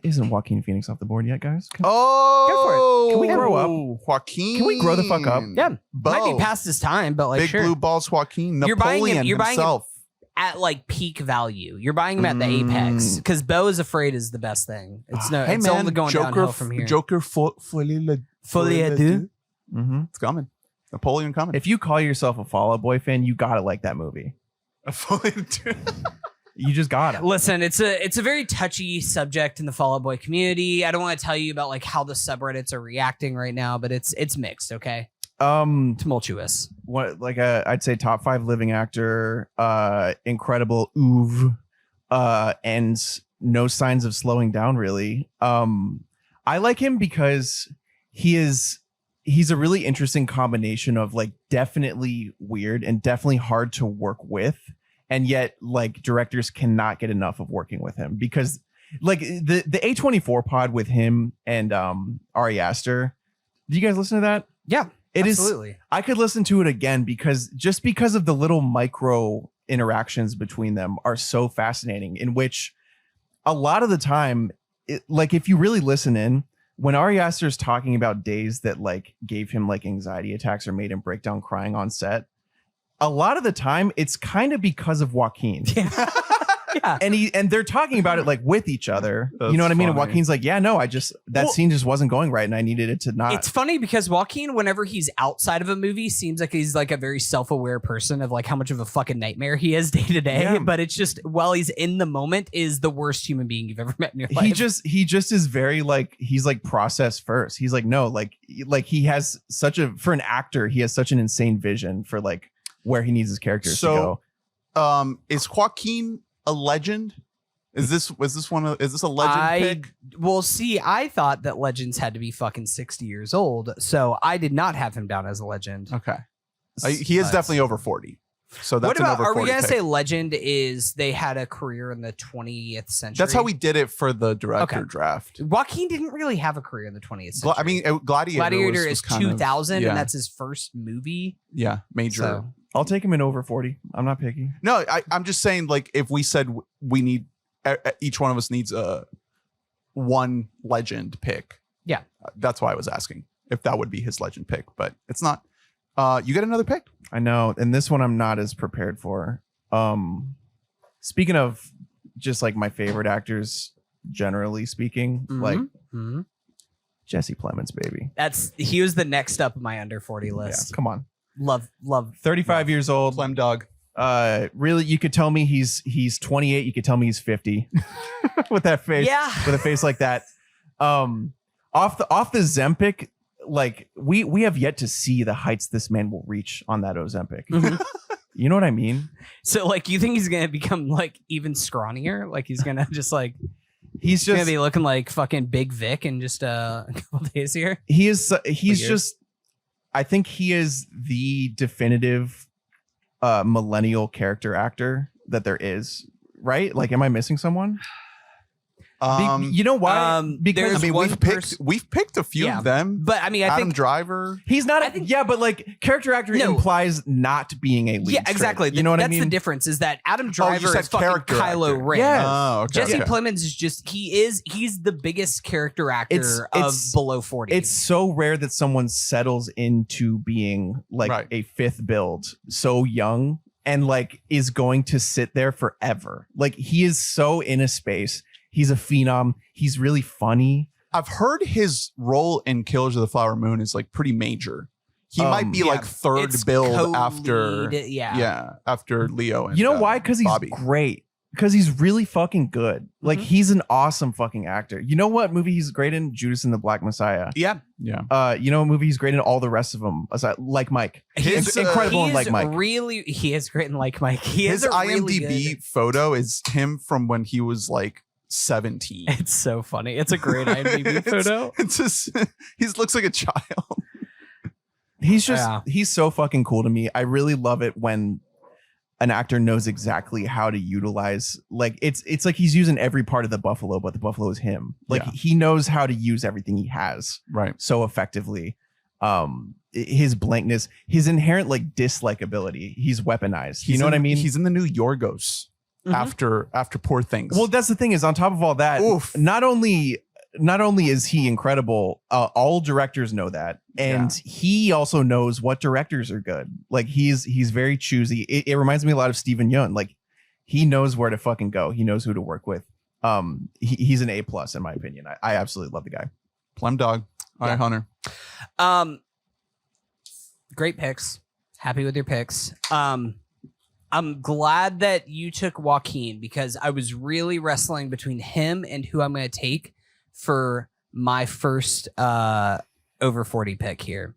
isn't Joaquin Phoenix off the board yet, guys? Oh, Can we grow up? Joaquin. Can we grow the fuck up? Yeah, Bo. might be past his time, but like Big sure. blue balls, Joaquin. You're buying Napoleon him- you're buying him- himself. At like peak value. You're buying him at the apex because Beau is Afraid is the best thing. It's Hey it's man, only going downhill from here. Joker Folie à deux. Mm-hmm. It's coming. Napoleon coming. If you call yourself a Fall Out Boy fan, you gotta like that movie. Folie à deux. You just gotta. Listen, it's a very touchy subject in the Fall Out Boy community. I don't want to tell you about like how the subreddits are reacting right now, but it's mixed. Okay, tumultuous. What like I'd say top 5 living actor, incredible oeuvre, and no signs of slowing down really. I like him because he's a really interesting combination of like definitely weird and definitely hard to work with, and yet like directors cannot get enough of working with him because like the A24 pod with him and Ari Aster. Do you guys listen to that? Yeah, It is. absolutely. I could listen to it again because of the little micro interactions between them are so fascinating, in which a lot of the time, like if you really listen in, when Ari Aster is talking about days that like gave him like anxiety attacks or made him break down crying on set, a lot of the time it's kind of because of Joaquin. Yeah. And they're talking about it like with each other. That's you know what I mean? And funny. Joaquin's like, yeah, no, that scene just wasn't going right and I needed it to not. It's funny because Joaquin, whenever he's outside of a movie, seems like he's like a very self-aware person of like how much of a fucking nightmare he is day to day. Yeah. But it's just while he's in the moment is the worst human being you've ever met in your life. He just is very like, he's like process first. He's like, no, like he has for an actor, he has such an insane vision for like where he needs his characters to go. Is Joaquin a legend? Is this a legend pick? Well, see, I thought that legends had to be fucking 60 years old, so I did not have him down as a legend. Okay. He is But- definitely over 40. So that's What about, an over are 40 we gonna pick. say legend is they had a career in the 20th century? That's how we did it for the director Okay. draft. Joaquin didn't really have a career in the 20th century. I mean, Gladiator Gladiator was is kind of- 2000, yeah, and that's his first movie. yeah, major. So I'll take him in over 40. I'm not picky. No, I'm just saying, like, if we said we need, each one of us needs a one legend pick. Yeah. That's why I was asking if that would be his legend pick, but it's not. You get another pick? I know. And this one I'm not as prepared for. Speaking of just like my favorite actors, generally speaking, like Mhm. Jesse Plemons, baby. He was the next up on my under 40 Yeah, list. come on. Love. 35 years old. Clem Dog. Really, you could tell me he's 28. You could tell me he's 50 with that face. Yeah. With a face like that. Off the Zempic, like we have yet to see the heights this man will reach on that Ozempic. Mhm. You know what I mean? So like, you think he's gonna become like even scrawnier? Like he's gonna just like He's gonna just be looking like fucking Big Vic in just a couple days here. he's Years. just I think he is the definitive millennial character actor that there is, right? Like, am I missing someone? You know why? Because there's I mean, one we've picked a few Yeah. of them. But I mean, I Adam think Driver. he's not. I think- Yeah, but like character actor No. implies not being a lead. yeah, straight. exactly. You know what I That's mean? the difference. Is that Adam Driver said is fucking character Kylo actor. Ren. Yes. Oh, okay. Jesse okay. Plemons is just he's the biggest character actor It's- of below 40. It's so rare that someone settles into being like Right. a fifth build so young and like is going to sit there forever. Like he is so in a space. He's a phenom. He's really funny. I've heard his role in Killers of the Flower Moon is like pretty major. He might be yeah, like third It's build co-lead, after after Leo. And, You know why? Because he's Bobby. great. Because he's really fucking good. Like he's an awesome fucking actor. You know what movie he's great in? Judas and the Black Messiah. Yeah. Yeah. You know what movie he's great in? All the rest of them. Aside, like Mike. His, Incredible in He Like is Mike. Really, he is great in Like Mike. He His is a really IMDb good- photo is him from when he was like 17. It's so funny. It's a great IMDb photo. It's just he looks like a child. He's just Yeah. he's so fucking cool to me. I really love it when an actor knows exactly how to utilize, like it's like he's using every part of the buffalo, but the buffalo is him. Like Yeah. he knows how to use everything he has Right. so effectively. His blankness, his inherent like dislikability, he's weaponized. You know what I mean? He's in the new Yorgos Mhm. after Poor Things. Well, that's the thing is on top of all that, Oof. not only is he incredible, all directors know that, and he also knows what directors are good. Like he's very choosy. It reminds me a lot of Steven Yeun. Like he knows where to fucking go. He knows who to work with. He's an A+ in my opinion. I absolutely love the guy. Plum Dog. All right, Hunter. Great picks. Happy with your picks. I'm glad that you took Joaquin because I was really wrestling between him and who I'm going to take for my first over 40 pick here.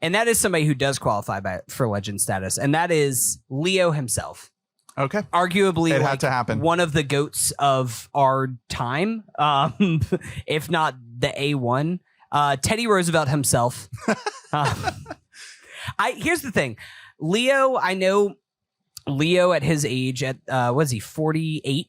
And that is somebody who does qualify for legend status, and that is Leo himself. Okay. Arguably It like had to happen. one of the goats of our time, if not the A1. Teddy Roosevelt himself. Here's the thing. Leo, I know Leo at his age at was he 48?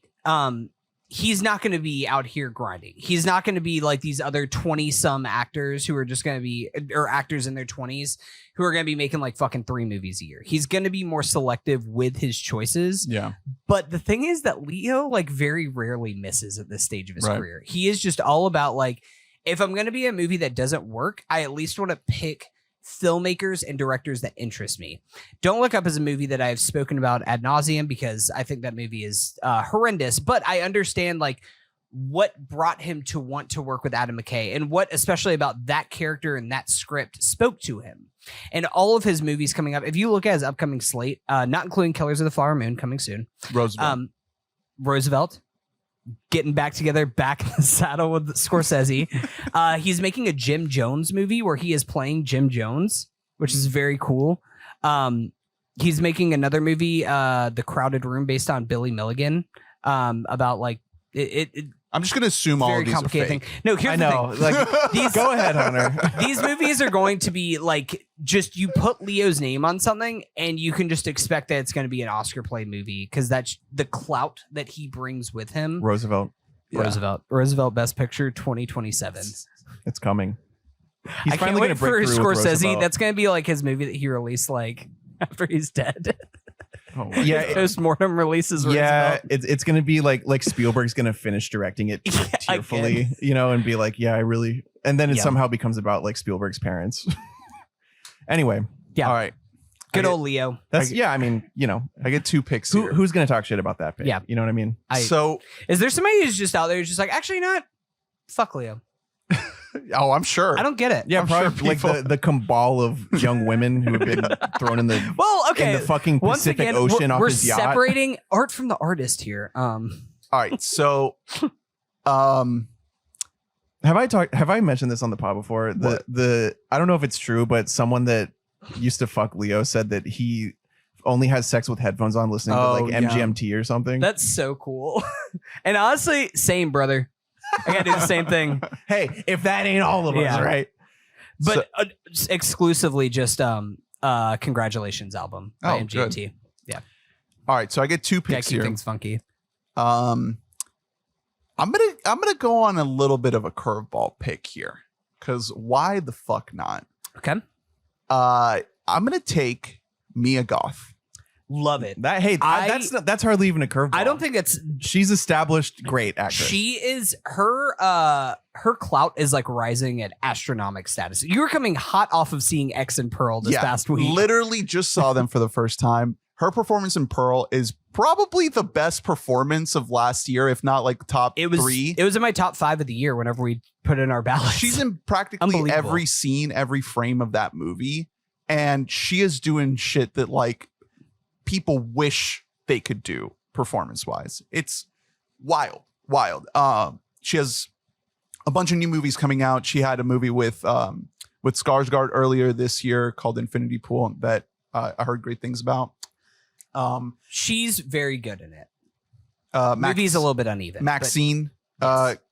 He's not going to be out here grinding. He's not going to be like these other 20 some actors who are just going to be, or actors in their 20s who are going to be making like fucking 3 movies a year. He's going to be more selective with his choices. Yeah. But the thing is that Leo like very rarely misses at this stage of his Right. career. He is just all about like, if I'm going to be a movie that doesn't work, I at least want to pick filmmakers and directors that interest me. Don't Look Up is a movie that I've spoken about ad nauseum because I think that movie is horrendous, but I understand like what brought him to want to work with Adam McKay and what especially about that character and that script spoke to him. And all of his movies coming up, if you look at his upcoming slate, not including Killers of the Flower Moon coming soon, Roosevelt getting back together, back in the saddle with Scorsese. He's making a Jim Jones movie where he is playing Jim Jones, which is very cool. He's making another movie, The Crowded Room, based on Billy Milligan, about like I'm just gonna assume all very of these are complicated fake. thing. No, here's the thing. Like These- go ahead, Hunter. These movies are going to be like just you put Leo's name on something and you can just expect that it's going to be an Oscar play movie because that's the clout that he brings with him. Roosevelt. Yeah. Roosevelt Best Picture 2027. It's coming. He's I can't finally wait gonna for break through with Scorsese. Roosevelt. That's going to be like his movie that he released like after he's dead. Oh, Yeah, Post-mortem releases. yeah, Roosevelt. it's gonna be like Spielberg's gonna finish directing it tearfully, you know, and be like, yeah, I really, and then it Yeah. somehow becomes about like Spielberg's parents. Anyway, Yeah. All right. Good I old Leo. that's I mean, you know, I get 2 picks here. who's gonna talk shit about that pick? Yeah. You know what I mean? So, Is there somebody who's just out there who's just like, actually, not? Fuck Leo. oh, I'm sure. I don't get it. Yeah, I'm sure probably like people- the cabal of young women who have been thrown in the Well, okay. in the fucking Once Pacific again, Ocean off we're his yacht. separating art from the artist here. All right. So, Have I mentioned this on the pod before? The I don't know if it's true, but someone that used to fuck Leo said that he only has sex with headphones on, listening to like MGMT or something. That's so cool. And honestly, same, brother. I gotta do the same thing. Hey, if that ain't all of us, right? But exclusively just Congratulations album by MGMT. Good. Yeah. All right, so I get 2 Gotta picks keep here. things funky. I'm gonna go on a little bit of a curveball pick here, because why the fuck not? Okay. I'm gonna take Mia Goth. Love it. That's hardly even a curveball. I don't think it's. She's established great actress. She is her clout is like rising at astronomical status. You were coming hot off of seeing X and Pearl this past week. Literally just saw them for the first time. Her performance in Pearl is probably the best performance of last year, if not like top 3. It was in my top 5 of the year whenever we put in our ballots. She's in practically every scene, every frame of that movie, and she is doing shit that like people wish they could do performance-wise. It's wild. She has a bunch of new movies coming out. She had a movie with Skarsgård earlier this year called Infinity Pool that I heard great things about. She's very good in it. Movie's a little bit uneven. Maxine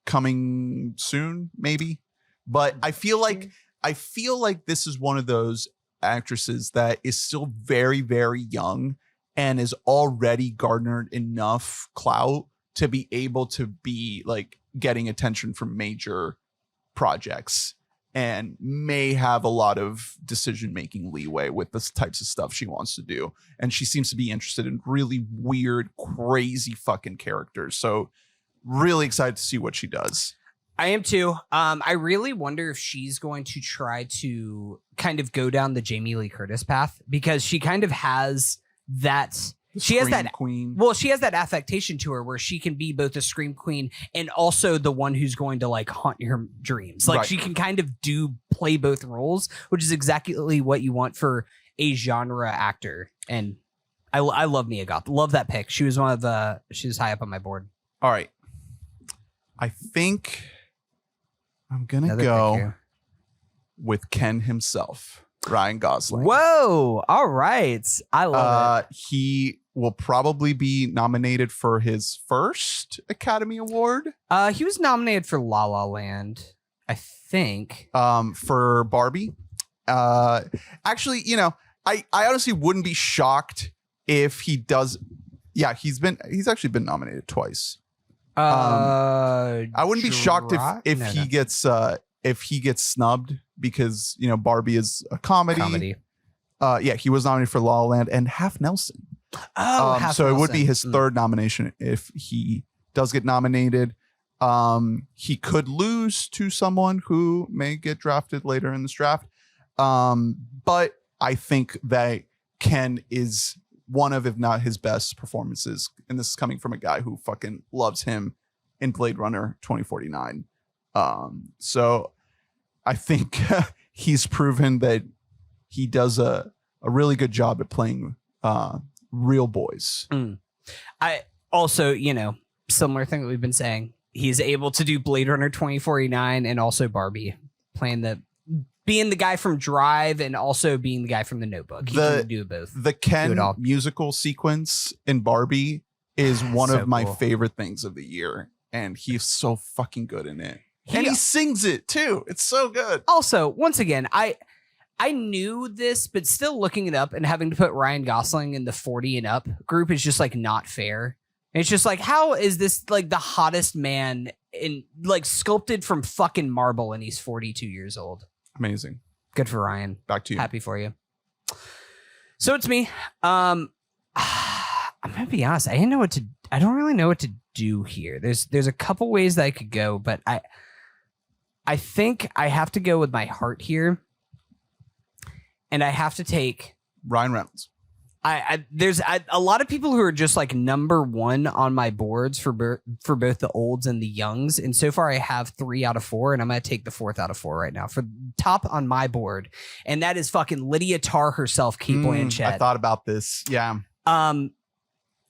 coming soon, maybe. But I feel like this is one of those actresses that is still very, very young and is already garnered enough clout to be able to be like getting attention from major projects, and may have a lot of decision-making leeway with the types of stuff she wants to do. And she seems to be interested in really weird, crazy fucking characters. So really excited to see what she does. I am too. I really wonder if she's going to try to kind of go down the Jamie Lee Curtis path, because she kind of has that. She has that queen. Well, she has that affectation to her where she can be both a scream queen and also the one who's going to like haunt your dreams. Like she can kind of play both roles, which is exactly what you want for a genre actor. And I love Mia Goth. Love that pick. She was she was high up on my board. All right. I think I'm going to go with Ken himself, Ryan Gosling. Whoa. All right. I love it. He will probably be nominated for his first Academy Award. He was nominated for La La Land, I think. For Barbie. Actually, I honestly wouldn't be shocked if he does. Yeah, he's actually been nominated twice. I wouldn't be shocked if he gets snubbed, because Barbie is a comedy. Yeah, he was nominated for La La Land and Half Nelson. So it would be his third nomination if he does get nominated. He could lose to someone who may get drafted later in this draft. But I think that Ken is one of, if not his best performances. And this is coming from a guy who fucking loves him in Blade Runner 2049. So I think he's proven that he does a really good job at playing real boys. I also, similar thing that we've been saying. He's able to do Blade Runner 2049 and also Barbie, being the guy from Drive and also being the guy from The Notebook. He can do both. The Ken musical sequence in Barbie is one of my favorite things of the year, and he's so fucking good in it. And he sings it too. It's so good. Also, once again, I knew this, but still looking it up and having to put Ryan Gosling in the 40 and up group is just like not fair. It's just like, how is this like the hottest man in like sculpted from fucking marble and he's 42 years old? Amazing. Good for Ryan. Back to you. Happy for you. So it's me. I'm gonna be honest. I don't really know what to do here. There's a couple ways that I could go, but I think I have to go with my heart here. And I have to take Ryan Reynolds. There's a lot of people who are just like number one on my boards for both the olds and the youngs. And so far I have 3 out of 4, and I'm going to take the 4th out of 4 right now for top on my board. And that is fucking Lydia Tarr herself, Kate Blanchett. I thought about this. Yeah.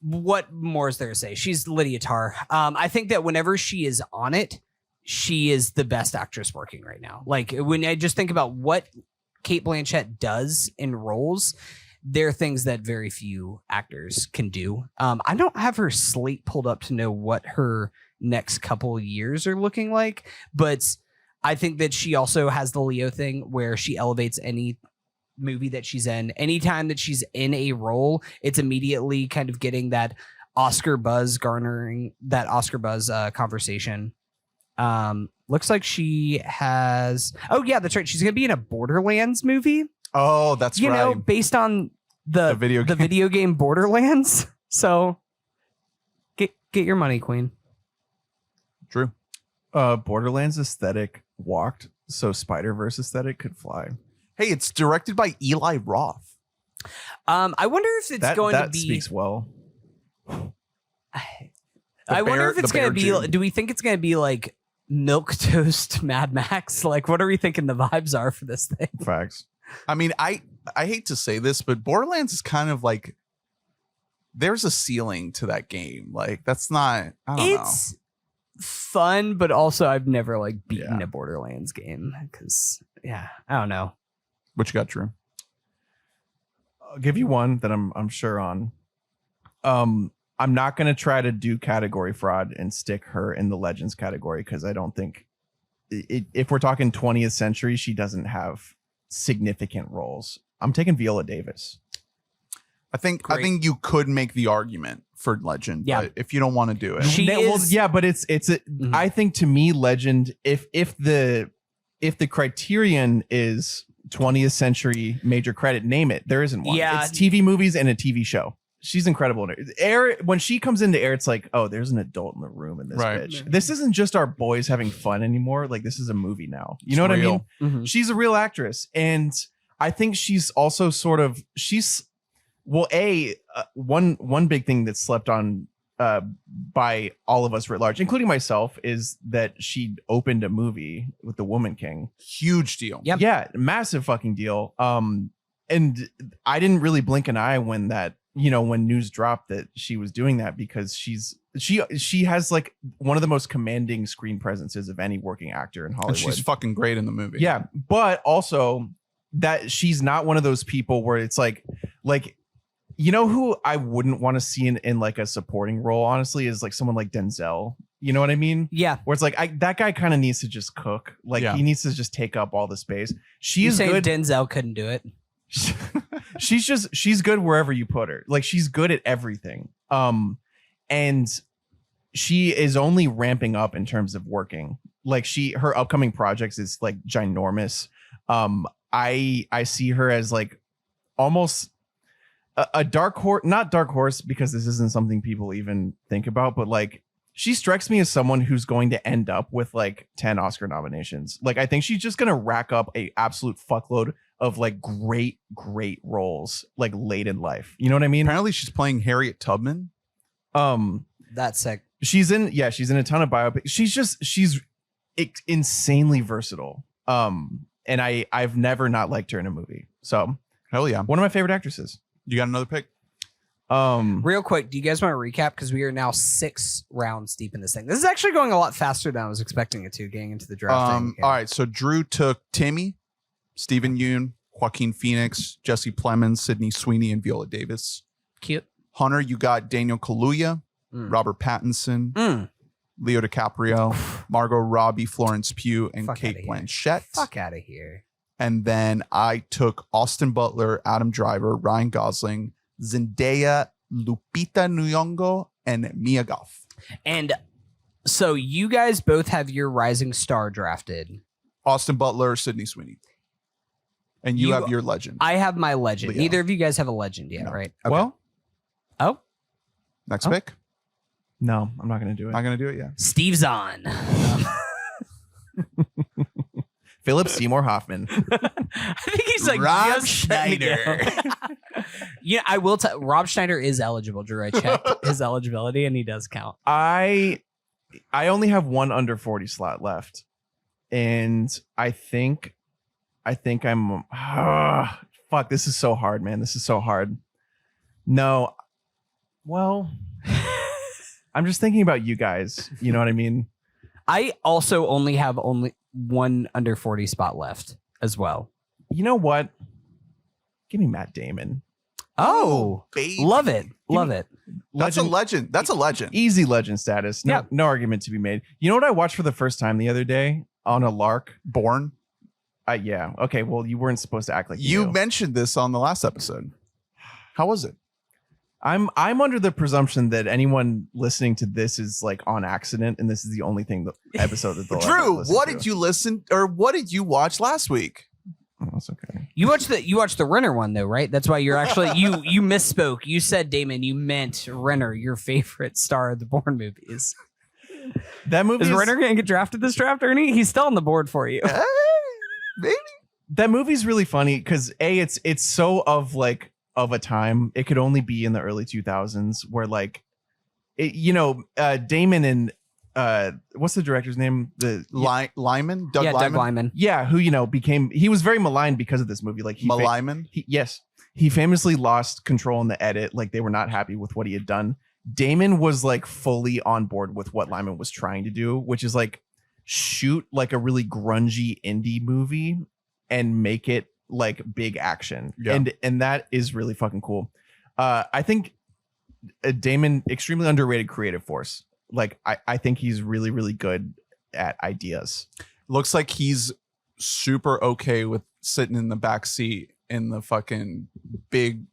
What more is there to say? She's Lydia Tarr. I think that whenever she is on it, she is the best actress working right now. Like when I just think about what Cate Blanchett does in roles, there are things that very few actors can do. I don't have her slate pulled up to know what her next couple years are looking like, but I think that she also has the Leo thing where she elevates any movie that she's in. Anytime that she's in a role, it's immediately kind of getting that Oscar buzz, garnering that Oscar buzz conversation. Looks like she has, oh yeah, that's right, she's gonna be in a Borderlands movie. Oh, that's you right. know, based on the video game Borderlands. So get your money, Queen. True. Borderlands aesthetic walked, so Spider-Verse aesthetic could fly. Hey, it's directed by Eli Roth. I wonder if it's going to be. That speaks well. I wonder if it's going to be. Do we think it's going to be like milquetoast Mad Max? Like, what are we thinking the vibes are for this thing? Facts. I mean, I hate to say this, but Borderlands is kind of like there's a ceiling to that game. Like, that's not. I don't know. It's fun, but also I've never like beaten a Borderlands game because I don't know. What you got, Drew? I'll give you one that I'm sure on. I'm not going to try to do category fraud and stick her in the Legends category because I don't think if we're talking 20th century, she doesn't have significant roles. I'm taking Viola Davis. I think you could make the argument for Legend, but if you don't want to do it. But I think to me, Legend, if the criterion is 20th century major credit, name it. There isn't one. Yeah. It's TV movies and a TV show. She's incredible in it. Air, when she comes into Air, it's like, oh, there's an adult in the room in this bitch. This isn't just our boys having fun anymore. Like, this is a movie now. You know what I mean? Mm-hmm. She's a real actress. And I think she's also one big thing that's slept on by all of us writ large, including myself, is that she opened a movie with The Woman King. Huge deal. Yep. Yeah, massive fucking deal. And I didn't really blink an eye when when news dropped that she was doing that, because she has like one of the most commanding screen presences of any working actor in Hollywood. And she's fucking great in the movie. Yeah, but also that she's not one of those people where it's like who I wouldn't want to see in like a supporting role, honestly, is like someone like Denzel. You know what I mean? Yeah. Where it's like that guy kind of needs to just cook. Like he needs to just take up all the space. She's good. Denzel couldn't do it. she's good wherever you put her. Like, she's good at everything. And she is only ramping up in terms of working. Like, her upcoming projects is like ginormous. I see her as like almost a dark horse, not dark horse, because this isn't something people even think about, but like, she strikes me as someone who's going to end up with like 10 Oscar nominations. Like, I think she's just going to rack up a absolute fuckload of like great roles like late in life. You know what I mean? Apparently she's playing Harriet Tubman. That's sick. She's in a ton of biopics. She's insanely versatile. And I've never not liked her in a movie. So hell yeah. One of my favorite actresses. You got another pick? Real quick, do you guys want to recap? Because we are now 6 rounds deep in this thing. This is actually going a lot faster than I was expecting it to, getting into the draft. All right, so Drew took Timmy, Stephen Yeun, Joaquin Phoenix, Jesse Plemons, Sydney Sweeney, and Viola Davis. Cute. Hunter, you got Daniel Kaluuya, Robert Pattinson, Leo DiCaprio, Margot Robbie, Florence Pugh, and Cate Blanchett. Fuck out of here. And then I took Austin Butler, Adam Driver, Ryan Gosling, Zendaya, Lupita Nyong'o, and Mia Goth. And so you guys both have your rising star drafted. Austin Butler, Sydney Sweeney. And you have your legend. I have my legend. Leo. Neither of you guys have a legend yet, right? Okay. Well, next pick. No, I'm not going to do it. Not going to do it yet. Steve's on. Philip Seymour Hoffman. I think he's like Rob just Schneider. Yeah, I will tell. Rob Schneider is eligible, Drew. I checked his eligibility, and he does count. I only have one under 40 slot left, and I think I'm. Fuck! This is so hard, man. This is so hard. No, well, I'm just thinking about you guys. You know what I mean? I also only have one under 40 spot left as well. You know what? Give me Matt Damon. Oh, baby. love it. Love it. That's a legend. That's a legend. Easy legend status. No, Yeah. no argument to be made. You know what I watched for the first time the other day on a lark? Born. Yeah. Okay. Well, you weren't supposed to act like You knew. mentioned this on the last episode. How was it? I'm under the presumption that anyone listening to this is like on accident, and this is the only episode that they'll ever Drew, listen what to. did you listen or what did you watch last week? Oh, that's okay. You watched the Renner one though, right? That's why you're actually you misspoke. You said Damon, you meant Renner, your favorite star of the Bourne movies. That movie Is Renner gonna get drafted this draft, Ernie? He's still on the board for you. Maybe. That movie's really funny because it's so of a time. It could only be in the early 2000s where like Damon and what's the director's name? Lyman? Doug Doug Lyman? Lyman. Yeah, who he was very maligned because of this movie. Like Lyman? he famously lost control in the edit. Like they were not happy with what he had done. Damon was like fully on board with what Lyman was trying to do, which is like shoot like a really grungy indie movie and make it like big action. Yeah. And that is really fucking cool. I think Damon, extremely underrated creative force. Like I think he's really, really good at ideas. Looks like he's super okay with sitting in the back seat in the fucking big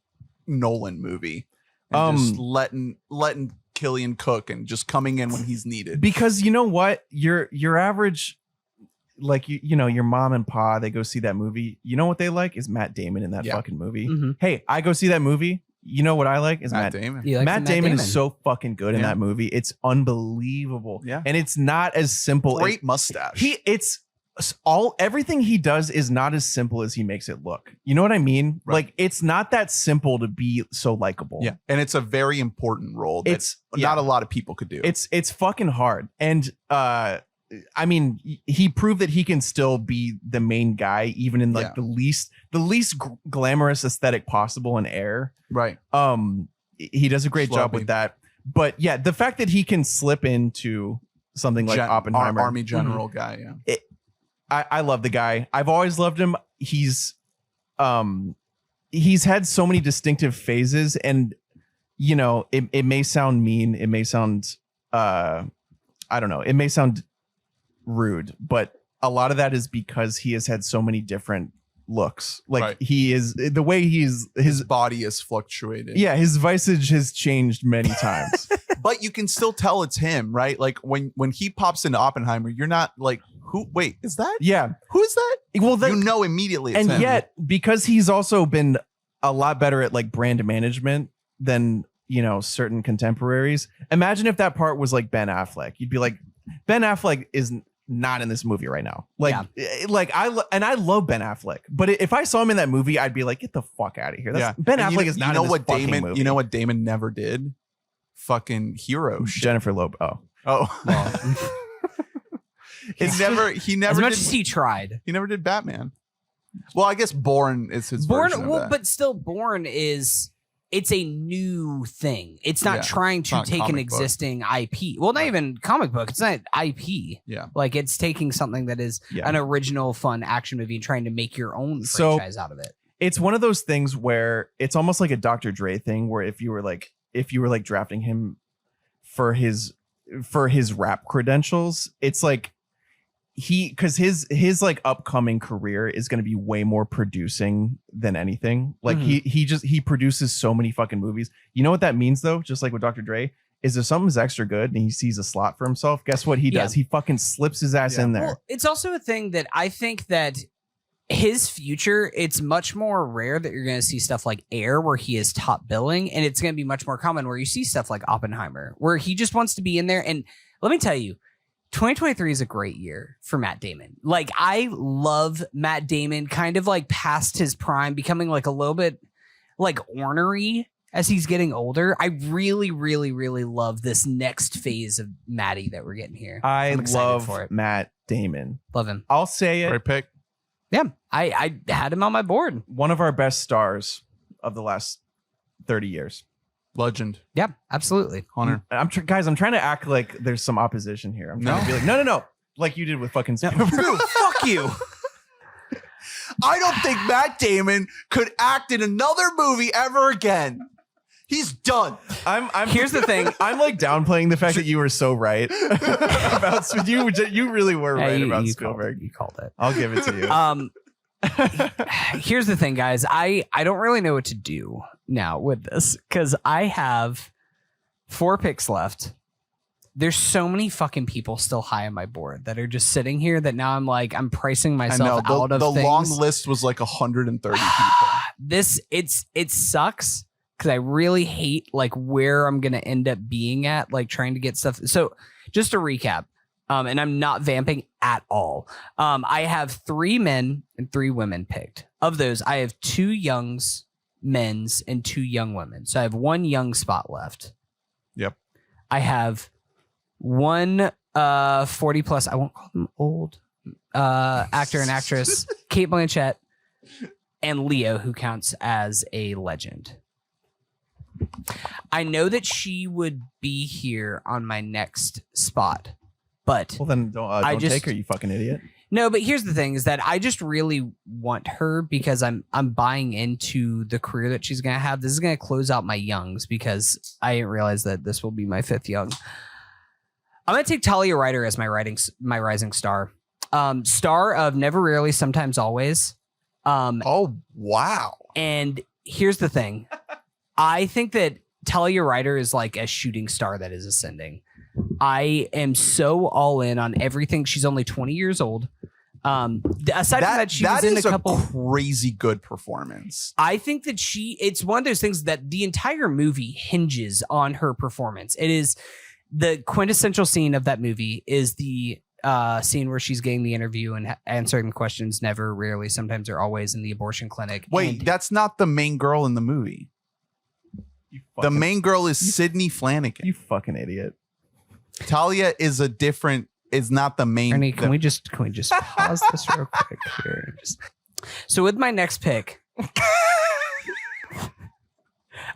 Nolan movie and just letting Killian cook and just coming in when he's needed. Because you know what? Your average, like you know, your mom and pa, they go see that movie. You know what they like is Matt Damon in that fucking movie. Mm-hmm. Hey, I go see that movie. You know what I like is Matt Damon. Matt Damon is so fucking good in that movie. It's unbelievable. Yeah. And it's not as simple. Great mustache. Everything he does is not as simple as he makes it look. You know what I mean? Right. Like it's not that simple to be so likable. Yeah. And it's a very important role that not a lot of people could do. It's fucking hard. And I mean, he proved that he can still be the main guy, even in like the least glamorous aesthetic possible in Air. Right. He does a great job with that. But yeah, the fact that he can slip into something like Oppenheimer, Army General guy. Yeah. I love the guy. I've always loved him. He's had so many distinctive phases, and you know, it may sound mean, it may sound I don't know, it may sound rude, but a lot of that is because he has had so many different looks. Like he is the way his body is fluctuated. Yeah, his visage has changed many times. But you can still tell it's him, right? Like when he pops into Oppenheimer, you're not like, who? Wait, is that? Yeah, who is that? Well, you know immediately. It's and him. yet, because he's also been a lot better at like brand management than certain contemporaries. Imagine if that part was like Ben Affleck. You'd be like, Ben Affleck is not in this movie right now. Like, I love Ben Affleck, but if I saw him in that movie, I'd be like, get the fuck out of here. Ben Affleck is not in this fucking movie. You know what Damon never did? Fucking hero shit. Jennifer Lopez. Oh. He never as much did, as he tried. He never did Batman. Well, I guess Bourne is his version of that. But still, Bourne it's a new thing. It's not trying to take an existing IP. Well, not even comic book. It's not IP. Yeah. Like it's taking something that is an original, fun action movie and trying to make your own franchise out of it. It's one of those things where it's almost like a Dr. Dre thing, where if you were like drafting him for his rap credentials, it's like because his like upcoming career is going to be way more producing than anything. Like he produces so many fucking movies. You know what that means though? Just like with Dr. Dre, is if something's extra good and he sees a slot for himself, guess what he does? He fucking slips his ass in there. Well, it's also a thing that I think that his future, it's much more rare that you're going to see stuff like Air where he is top billing, and it's going to be much more common where you see stuff like Oppenheimer where he just wants to be in there. And let me tell you, 2023 is a great year for Matt Damon. Like, I love Matt Damon kind of like past his prime, becoming like a little bit like ornery as he's getting older. I really, really, really love this next phase of Matty that we're getting here. I love Matt Damon. Love him. I'll say it. Great pick. Yeah, I had him on my board. One of our best stars of the last 30 years. Legend. Yeah, absolutely. Hunter. Guys, I'm trying to act like there's some opposition here. I'm trying to be like, no, like you did with fucking Spielberg. Dude, fuck you. I don't think Matt Damon could act in another movie ever again. He's done. Here's the thing. I'm like downplaying the fact that you were so right about you really were right about Spielberg. You called it. I'll give it to you. Here's the thing, guys. I don't really know what to do now with this because I have 4 picks left. There's so many fucking people still high on my board that are just sitting here that now I'm pricing myself out of the things. long list was like 130 people. It sucks because I really hate like where I'm gonna end up being at, like trying to get stuff. So just to recap, and I'm not vamping at all. I have 3 men and 3 women picked. Of those, I have 2 youngs men's and 2 young women. So I have 1 young spot left. Yep. I have 1 40 plus, I won't call them old, actor and actress, Kate Blanchett, and Leo, who counts as a legend. I know that she would be here on my next spot, but well, then don't take her, you fucking idiot. No, but here's the thing: is that I just really want her because I'm buying into the career that she's gonna have. This is gonna close out my youngs because I didn't realize that this will be my 5th young. I'm gonna take Talia Ryder as my rising star. Star of Never, Rarely, Sometimes, Always. Oh wow! And here's the thing: I think that Talia Ryder is like a shooting star that is ascending. I am so all in on everything. She's only 20 years old. Aside from that, she was in a couple crazy good performance. I think that it's one of those things that the entire movie hinges on her performance. It is the quintessential scene of that movie is the scene where she's getting the interview and answering questions, never, rarely, sometimes, or always in the abortion clinic. Wait, that's not the main girl in the movie. The main girl is Sydney Flanagan. You fucking idiot. Talia is not the main. Ernie, can we just pause this real quick here? So with my next pick, am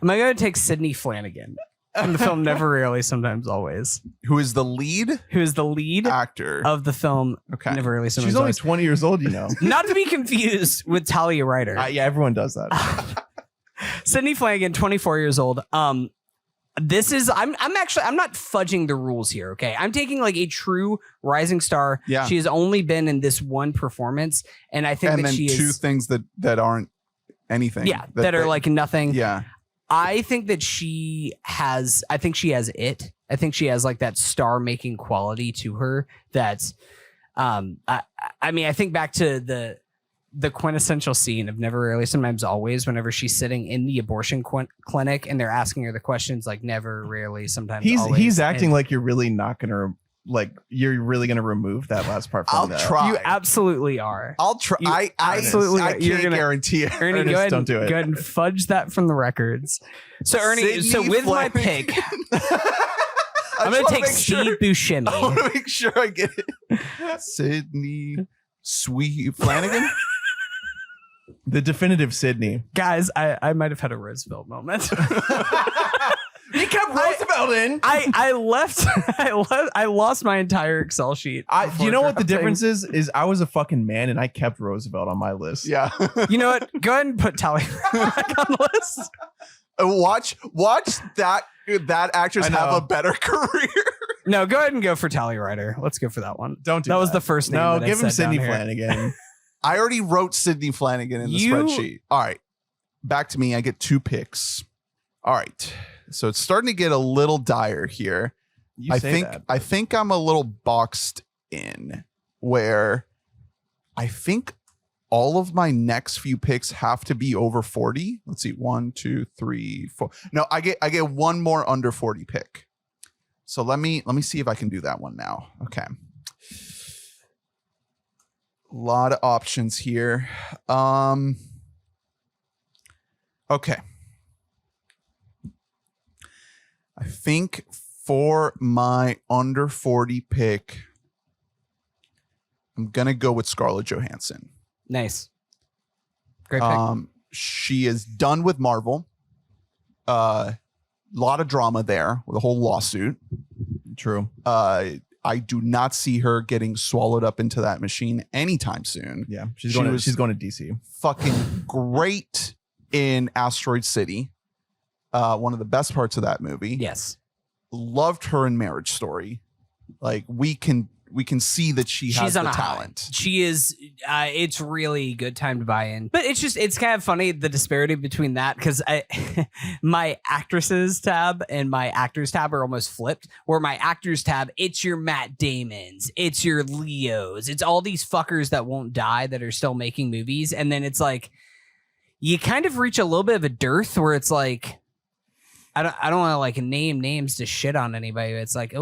I going to take Sydney Flanagan from the film Never, Rarely, Sometimes, Always? Who is the lead? Who is the lead actor of the film Never, Rarely, Sometimes, She's only Always? 20 years old, you know. Not to be confused with Talia Ryder. Yeah, everyone does that. Sydney Flanagan, 24 years old. This is I'm not fudging the rules here, okay? I'm taking like a true rising star. Yeah. She has only been in this one performance, and I think that she is 2 things that aren't anything. Yeah, that are like nothing. Yeah. I think that she has it. I think she has like that star making quality to her that's I mean, I think back to the quintessential scene of Never, Rarely, Sometimes, Always, whenever she's sitting in the abortion clinic and they're asking her the questions like never, rarely, sometimes, always. He's acting like you're really not gonna you're really gonna remove that last part from I'll try. You absolutely are. I'll try. I absolutely I can't guarantee it. Ernie, Ernest, go ahead, don't do it. Go ahead and fudge that from the records. So Ernie, Sydney with my Flanagan. pick, I'm going to take Steve Buscemi. I want to make sure I get it. Sydney Sweet Flanagan. The definitive Sydney. Guys, I might have had a Roosevelt moment. He kept Roosevelt in. I lost my entire Excel sheet. You know what the difference is I was a fucking man and I kept Roosevelt on my list. Yeah. You know what? Go ahead and put Talia back on the list. Watch that actress have a better career. No, go ahead and go for Talia Ryder. Let's go for that one. Don't do that. That was the first name. No, that give I him said Sydney down here. Flanagan. I already wrote Sydney Flanagan in the spreadsheet. All right. Back to me. I get 2 picks. All right. So it's starting to get a little dire here. I think I'm a little boxed in where I think all of my next few picks have to be over 40. Let's see. 1, 2, 3, 4. No, I get one more under 40 pick. So let me see if I can do that one now. Okay. A lot of options here. Okay. I think for my under 40 pick, I'm going to go with Scarlett Johansson. Nice. Great pick. She is done with Marvel. lot of drama there with a whole lawsuit. True. I do not see her getting swallowed up into that machine anytime soon. Yeah, she's going to DC. Fucking great in Asteroid City. One of the best parts of that movie. Yes. Loved her in Marriage Story. Like we can see that she's has on the a talent. High. She is. It's really good time to buy in. But it's kind of funny the disparity between that because my actresses tab and my actors tab are almost flipped. Where my actors tab, it's your Matt Damons, it's your Leos, it's all these fuckers that won't die that are still making movies, and then it's like you kind of reach a little bit of a dearth where it's like I don't want to like name names to shit on anybody. It's like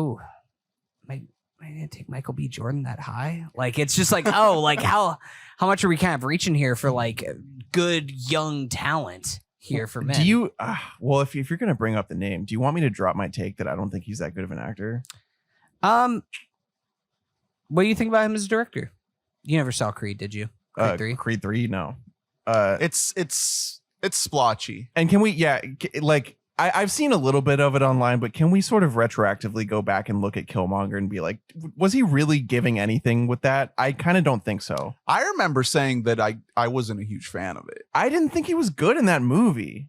I didn't take Michael B. Jordan that high. Like, it's just like, oh, like how much are we kind of reaching here for like good young talent here for men? Do you, well, if you're going to bring up the name, do you want me to drop my take that I don't think he's that good of an actor? Um, what do you think about him as a director? You never saw Creed, did you? Creed 3? Creed 3, no. It's splotchy. And can we, like, I've seen a little bit of it online, but can we sort of retroactively go back and look at Killmonger and be like, was he really giving anything with that? I kind of don't think so. I remember saying that I wasn't a huge fan of it. I didn't think he was good in that movie.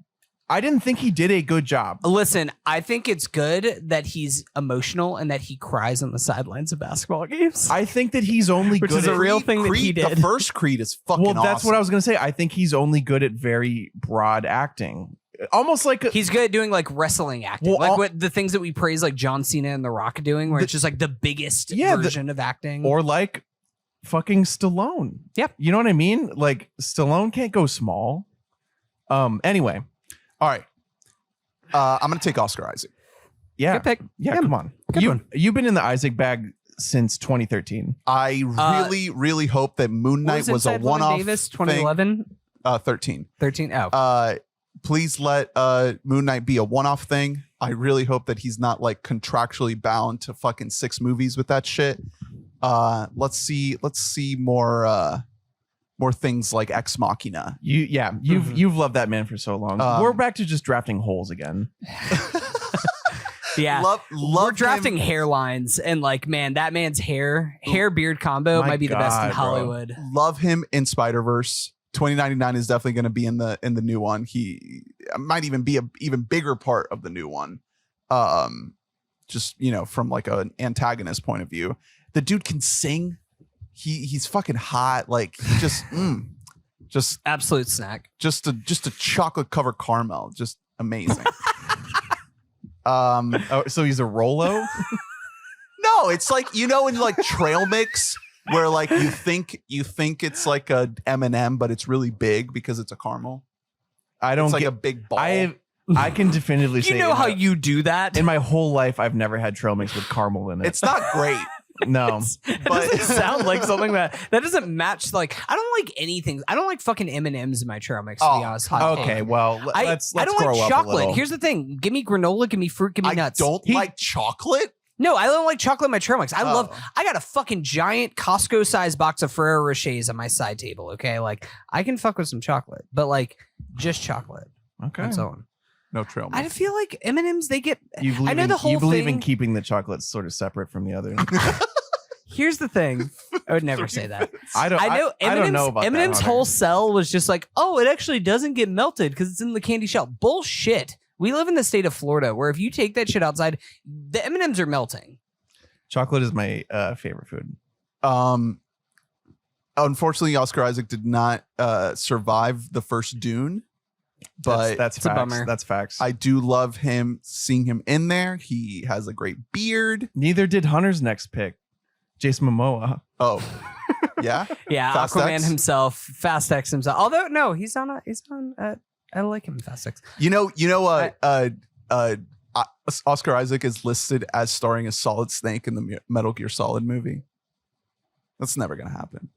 I didn't think he did a good job. Listen, I think it's good that he's emotional and that he cries on the sidelines of basketball games. I think that he's only Which good is at a real thing that he did. The first Creed is fucking Well, that's awesome. what I was going to say. I think he's only good at very broad acting. Almost like he's good at doing like wrestling acting, Well, like what the things that we praise like John Cena and The Rock doing, where it's just like the biggest version of acting, or like fucking Stallone. Yep, you know what I mean. Like Stallone can't go small. Anyway, all right. I'm gonna take Oscar Isaac. Yeah, good pick. Yeah, come on. You've been in the Isaac bag since 2013. I really hope that Moon Knight was a one-off. Davis 2011. 13. Oh. Please let Moon Knight be a one-off thing. I really hope that he's not like contractually bound to fucking 6 movies with that shit. Let's see more things like Ex Machina. You've loved that man for so long. We're back to just drafting holes again. Yeah, love we're drafting hairlines, and like, man, that man's hair beard combo might be the best in Hollywood. Bro. Love him in Spider-Verse. 2099 is definitely going to be in the new one. He might even be a even bigger part of the new one. Just, you know, from like an antagonist point of view, the dude can sing. He's fucking hot. Like he just absolute snack. Just a chocolate covered caramel. Just amazing. So he's a Rolo? No, it's like, you know, in like trail mix where like you think it's like a M&M, but it's really big because it's a caramel. It's like a big ball. I can definitively say, you know how you do that. In my whole life, I've never had trail mix with caramel in it. It's not great. No, but it doesn't sound like something that doesn't match. Like, I don't like anything. I don't like fucking M&Ms in my trail mix, to be honest. Okay, well, let's I don't grow like up chocolate. a little. Here's the thing: give me granola, give me fruit, give me nuts. I don't like chocolate. No, I don't like chocolate in my trail mix. I got a fucking giant Costco-sized box of Ferrero Rochers on my side table. Okay, like I can fuck with some chocolate, but like just chocolate. Okay, and so on. No trail mix. I feel like M&Ms. They get. You whole believe thing. in keeping the chocolates sort of separate from the other. Here's the thing. I would never say that. I know about M&M's that, whole sell was just like, oh, it actually doesn't get melted because it's in the candy shell. Bullshit. We live in the state of Florida where if you take that shit outside, the M&Ms are melting. Chocolate is my favorite food. Unfortunately, Oscar Isaac did not survive the first Dune. But that's a facts. bummer. That's facts. I do love seeing him in there. He has a great beard. Neither did Hunter's next pick, Jason Momoa. Oh, yeah, yeah. Fast Aquaman X? himself, Fast X himself. Although no, he's on. I like him in Fast X. Oscar Isaac is listed as starring as Solid Snake in the Metal Gear Solid movie. That's never gonna happen.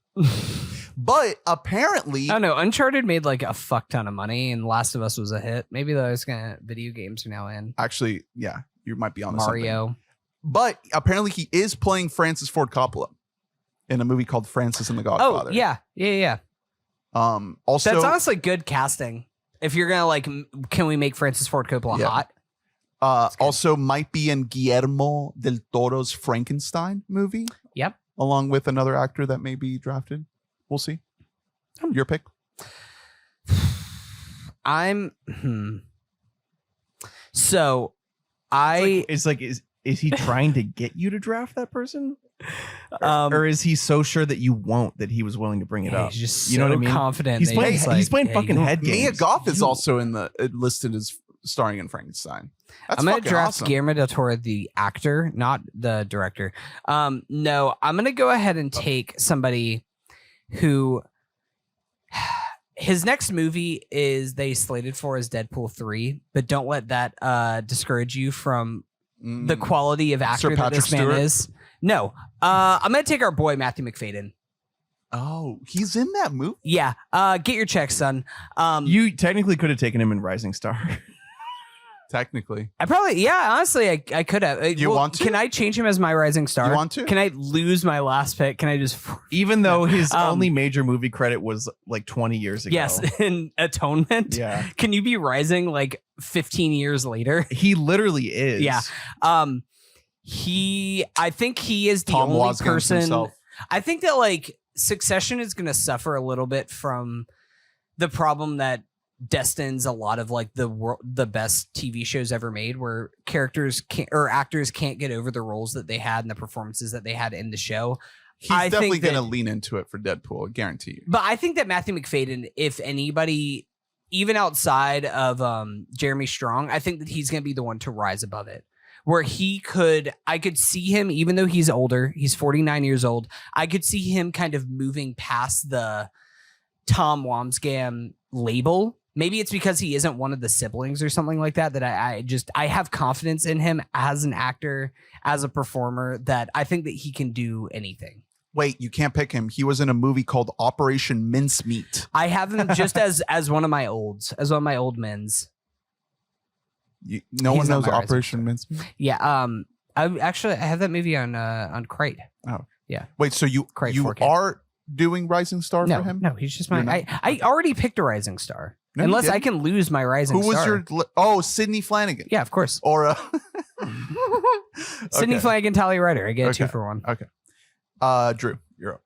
But apparently, I don't know. Uncharted made like a fuck ton of money, and Last of Us was a hit. Maybe those kind of video games are now in. Actually, yeah, you might be on Mario. Something. But apparently, he is playing Francis Ford Coppola in a movie called Francis and the Godfather. Oh yeah. Also, that's honestly good casting. If you're gonna like, can we make Francis Ford Coppola hot? Also might be in Guillermo del Toro's Frankenstein movie. Yep. Along with another actor that may be drafted. We'll see. Your pick. So it's like is he trying to get you to draft that person? Or is he so sure that you won't that he was willing to bring it up? He's just you know so what I mean? confident. He's playing fucking head games. Mia Goth is also in the listed as starring in Frankenstein. I'm gonna draft awesome. Guillermo del Toro, the actor, not the director. No, I'm gonna go ahead and take somebody who his next movie is they slated for is Deadpool 3, but don't let that discourage you from the quality of actor that this man is. No, I'm gonna take our boy Matthew McFadden. Oh, he's in that movie? Yeah. Get your check, son. You technically could have taken him in Rising Star. Technically. I probably, honestly, I could have. You want to? Can I change him as my Rising Star? You want to? Can I lose my last pick? Can I just... Even though his only major movie credit was like 20 years ago. Yes, in Atonement. Yeah. Can you be Rising like 15 years later? He literally is. Yeah. I think he is the Tom only Wazgans person... himself. I think that like Succession is going to suffer a little bit from the problem that destines a lot of like the best TV shows ever made, where characters can't, or actors can't get over the roles that they had and the performances that they had in the show. He's definitely going to lean into it for Deadpool, I guarantee you. But I think that Matthew McFadden, if anybody, even outside of Jeremy Strong, I think that he's going to be the one to rise above it. Where I could see him, even though he's older, he's 49 years old, I could see him kind of moving past the Tom Wamsgam label. Maybe it's because he isn't one of the siblings or something like that, that I have confidence in him as an actor, as a performer, that I think that he can do anything. Wait, you can't pick him. He was in a movie called Operation Mincemeat. I have him just as one of my olds, as one of my old men's. No one knows Operation Mincemeat? Yeah. I have that movie on Crate. Oh. Yeah. Wait, so you 4K. are doing Rising Star for him? No, he's just my... I already picked a Rising Star. No, unless I can lose my Rising Star. Who was your... Sidney Flanagan. Yeah, of course. Or Sidney Flanagan, Tally Ryder. I get a 2 for 1. Okay. Drew, you're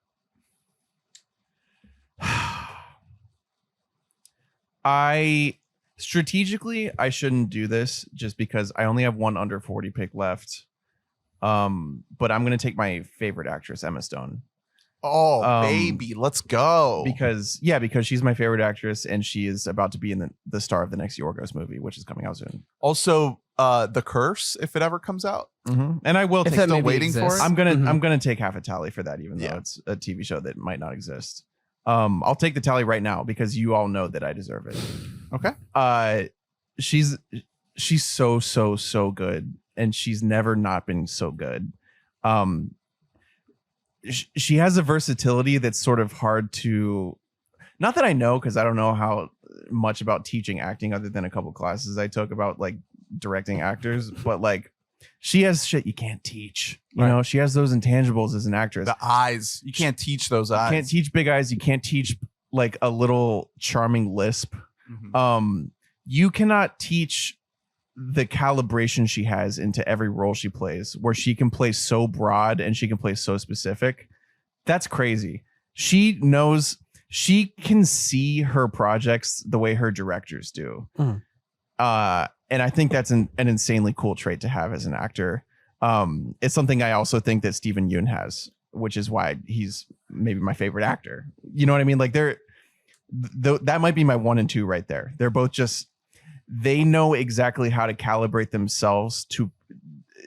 up. Strategically, I shouldn't do this just because I only have one under 40 pick left. But I'm going to take my favorite actress, Emma Stone. Oh, baby, let's go. Because she's my favorite actress, and she is about to be in the star of the next Yorgos movie, which is coming out soon. Also, The Curse, if it ever comes out. Mm-hmm. And I will take still waiting for it. I'm gonna take half a tally for that, even though it's a TV show that might not exist. I'll take the tally right now because you all know that I deserve it. Okay. She's so good, and she's never not been so good. She has a versatility that's sort of hard to, not that I know, because I don't know how much about teaching acting other than a couple classes I took about like directing actors, but like she has shit you can't teach. You know, she has those intangibles as an actress. The eyes, you can't teach those eyes. You can't teach big eyes. You can't teach like a little charming lisp. Mm-hmm. You cannot teach the calibration she has into every role she plays, where she can play so broad and she can play so specific. That's crazy. She knows, she can see her projects the way her directors do. And I think that's an insanely cool trait to have as an actor. It's something I also think that Steven Yeun has, which is why he's maybe my favorite actor. You know what I mean? Like that might be my 1 and 2 right there. They're both just, they know exactly how to calibrate themselves to,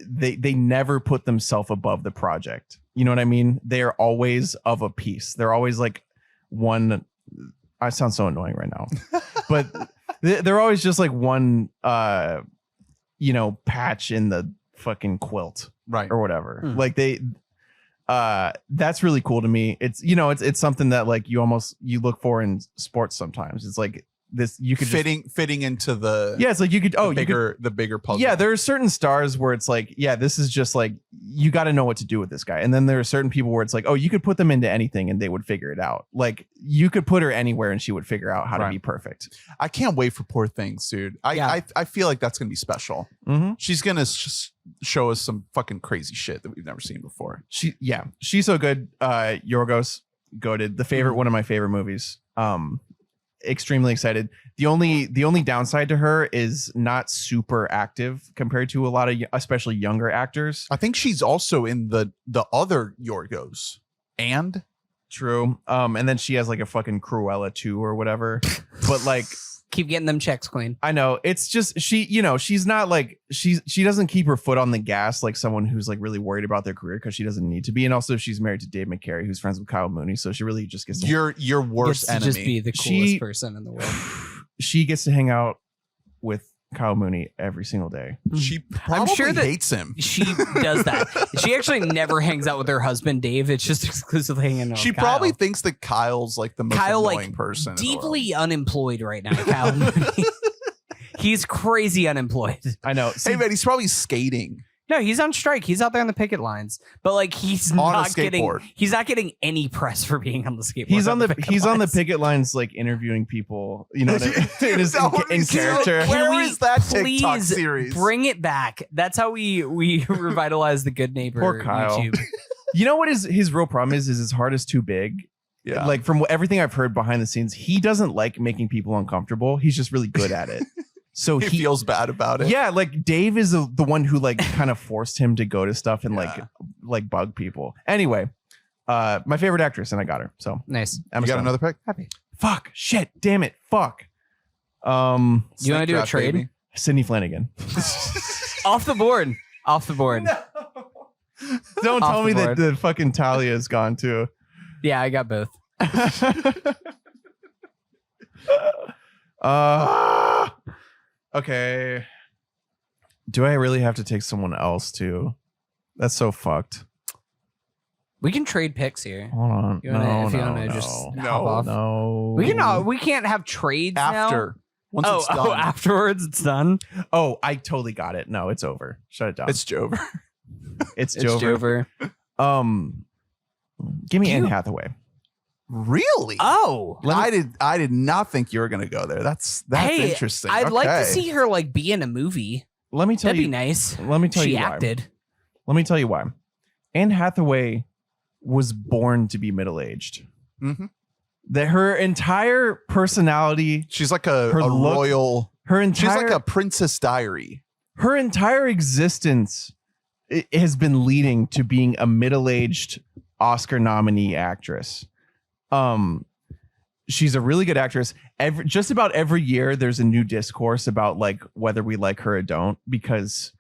they never put themselves above the project. You know what I mean? They are always of a piece. They're always like one, I sound so annoying right now, but they're always just like one, patch in the fucking quilt, right? Or whatever. Like that's really cool to me. It's, it's something that like you look for in sports sometimes. It's like this you could fitting into the it's like you could the bigger puzzle. Yeah, there are certain stars where it's like, yeah, this is just like you got to know what to do with this guy. And then there are certain people where it's like, oh, you could put them into anything and they would figure it out. Like you could put her anywhere and she would figure out how to be perfect. I can't wait for Poor Things, dude. I feel like that's gonna be special. Mm-hmm. She's gonna show us some fucking crazy shit that we've never seen before. She's so good. Yorgos, goated. The favorite, one of my favorite movies. Extremely excited. The only downside to her is not super active compared to a lot of especially younger actors. I think she's also in the other Yorgos. And true. And then she has like a fucking Cruella 2 or whatever. But like keep getting them checks, Queen. I know. It's just she's not like she doesn't keep her foot on the gas like someone who's like really worried about their career because she doesn't need to be. And also she's married to Dave McCary, who's friends with Kyle Mooney. So she really just gets your worst enemy. Just be the coolest person in the world. She gets to hang out with Kyle Mooney every single day. She probably hates him. She does that. She actually never hangs out with her husband, Dave. It's just exclusively hanging out. She with probably Kyle. thinks that Kyle's like the most annoying person. Deeply unemployed right now, Kyle Mooney. He's crazy unemployed. I know. Hey man, he's probably skating. No, he's on strike. He's out there on the picket lines. But like he's not getting any press for being on the skateboard. He's on the picket lines like interviewing people, in character. Where is that TikTok series? Bring it back. That's how we revitalize the Good Neighbor. Poor Kyle. YouTube. You know what his real problem is his heart is too big. Yeah. Like from everything I've heard behind the scenes, he doesn't like making people uncomfortable. He's just really good at it. So he feels bad about it. Yeah, like Dave is the one who like kind of forced him to go to stuff and like bug people. Anyway, my favorite actress, and I got her. So nice. You got another pick? Happy. Fuck. Shit. Damn it. Fuck. You want to do a trade? Baby. Sydney Flanagan. Off the board. Off the board. No. Don't tell me that the fucking Talia is gone too. Yeah, I got both. Okay. Do I really have to take someone else too? That's so fucked. We can trade picks here. Hold on. You wanna just hop off? No. We can't have trades after. now? Once it's done. Afterwards it's done. Oh, I totally got it. No, it's over. Shut it down. It's Jover. It's Jover. Give me Anne Hathaway. Really? Oh, I did not think you were gonna go there. That's interesting. I'd like to see her like be in a movie. Let me tell That'd you. be nice. Let me tell you she why. acted. Let me tell you why. Anne Hathaway was born to be middle-aged. Mm-hmm. That her entire personality, she's like a look, royal. She's like a Princess Diary. Her entire existence has been leading to being a middle-aged Oscar nominee actress. She's a really good actress. Just about every year there's a new discourse about like whether we like her or don't, because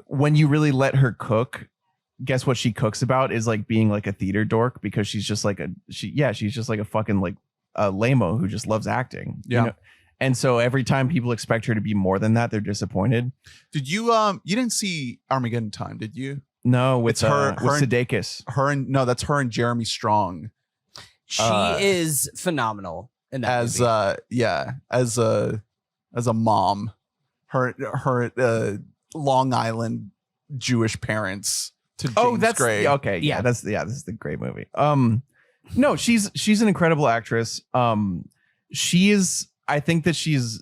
when you really let her cook, guess what she cooks about is like being like a theater dork, because she's just like she's just like a fucking like a lame-o who just loves acting. Yeah. And so every time people expect her to be more than that, they're disappointed. Did you you didn't see Armageddon Time, did you? No, with Sudeikis. That's her and Jeremy Strong. She is phenomenal in that movie. As a mom, her Long Island Jewish parents to James Gray. Okay, yeah, this is the great movie. No, she's an incredible actress. I think that she's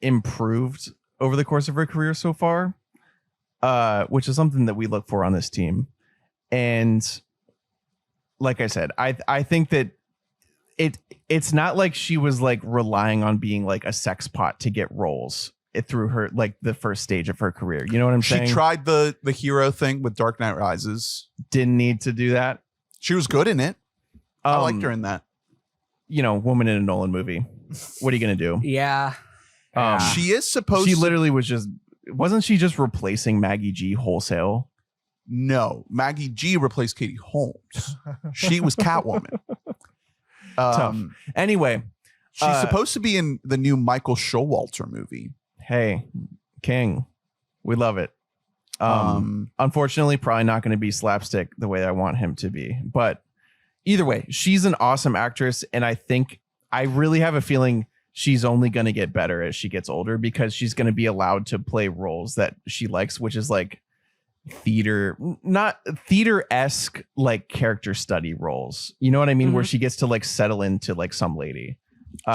improved over the course of her career so far, which is something that we look for on this team. And like I said, I think that it's not like she was like relying on being like a sex pot to get roles through her like the first stage of her career. You know what I'm saying? She tried the hero thing with Dark Knight Rises. Didn't need to do that. She was good in it. I liked her in that. Woman in a Nolan movie. What are you gonna do? Yeah. She is supposed. She literally wasn't she just replacing Maggie G wholesale? No, Maggie G replaced Katie Holmes. She was Catwoman. Tough. Anyway, she's supposed to be in the new Michael Showalter movie. Hey, King, we love it. Unfortunately, probably not going to be slapstick the way I want him to be. But either way, she's an awesome actress, and I really have a feeling she's only going to get better as she gets older because she's going to be allowed to play roles that she likes, which is like not theater-esque, like character study roles. You know what I mean? Where she gets to like settle into like some lady.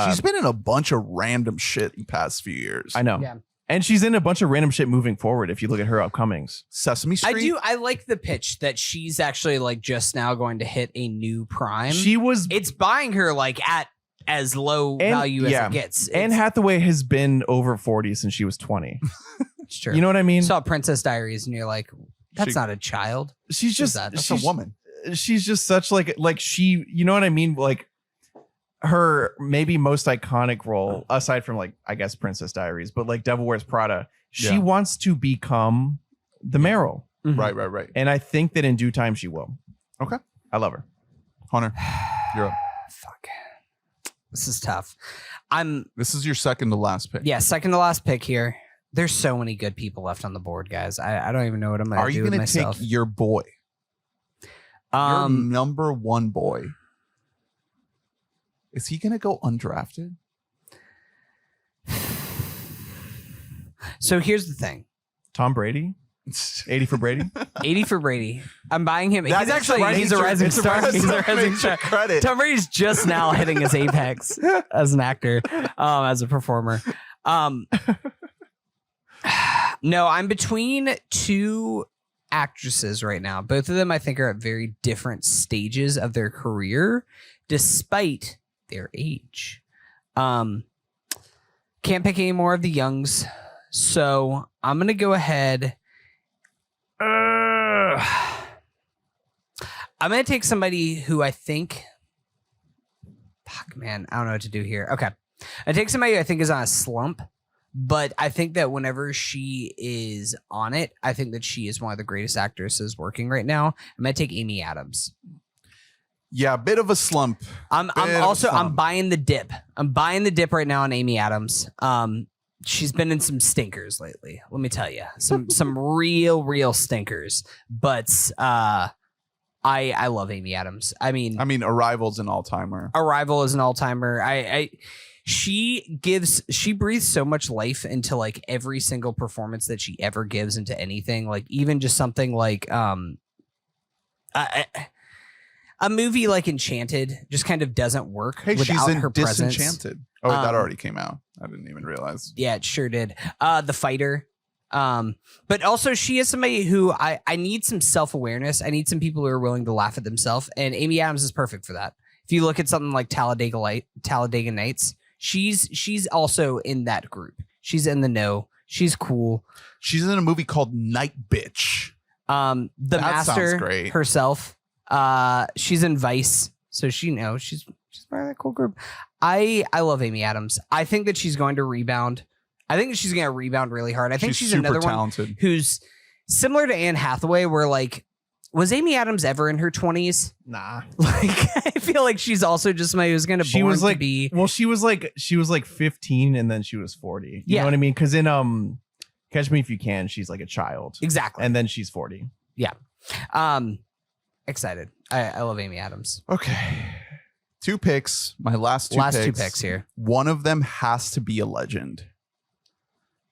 She's been in a bunch of random shit in the past few years. I know. Yeah. And she's in a bunch of random shit moving forward. If you look at her upcomings, Sesame Street. I like the pitch that she's actually like just now going to hit a new prime. It's buying her like at as low value as it gets. Anne Hathaway has been over 40 since she was 20. It's true. You know what I mean? You saw Princess Diaries and you're like, that's not a child. She's just That's a woman. She's just such like she, you know what I mean? Like her maybe most iconic role, aside from like, I guess Princess Diaries, but like Devil Wears Prada, she wants to become the Meryl. Mm-hmm. Right. And I think that in due time she will. Okay. I love her. Hunter, you're up. Fuck. This is tough. This is your second to last pick. Yeah, second to last pick here. There's so many good people left on the board, guys. I don't even know what I'm going to do. Are you going to take your boy? Your number one boy. Is he going to go undrafted? So here's the thing. Tom Brady? 80 for Brady? 80 for Brady. I'm buying him. That He's actually he's a rising star. He's a rising star. Credit. Tom Brady's just now hitting his apex as an actor, as a performer. No, I'm between two actresses right now. Both of them I think are at very different stages of their career, despite their age. Can't pick any more of the youngs, so I'm gonna go ahead. I'm gonna take somebody who I think. Fuck, man, I don't know what to do here. Okay, I take somebody who I think is on a slump, but I think that whenever she is on it, I think that she is one of the greatest actresses working right now. I'm gonna take Amy Adams. Yeah, a bit of a slump. I'm buying the dip. I'm buying the dip right now on Amy Adams. She's been in some stinkers lately. Let me tell you, some real stinkers. But I love Amy Adams. I mean, Arrival's an all-timer. Arrival is an all-timer. She breathes so much life into like every single performance that she ever gives into anything. Like even just something like a movie like Enchanted just kind of doesn't work without she's in her presence. Disenchanted. Oh, that already came out. I didn't even realize. Yeah, it sure did. The Fighter. But also she is somebody who I need some self-awareness. I need some people who are willing to laugh at themselves. And Amy Adams is perfect for that. If you look at something like Talladega Nights, she's also in that group. She's in the know. She's cool. She's in a movie called Night Bitch. The that Master great. herself. She's in Vice, so she's part of that cool group. I love Amy Adams. I think that she's going to rebound. I think that she's going to rebound really hard. I think she's super another talented. one who's similar to Anne Hathaway, where like, was Amy Adams ever in her 20s? Nah. Like, I feel like she's also just somebody who's going to she was like 15 and then she was 40. You know what I mean? Because in Catch Me If You Can, she's like a child. Exactly. And then she's 40. Yeah. Excited. I love Amy Adams. Okay. 2 picks. My last two two picks here. One of them has to be a legend.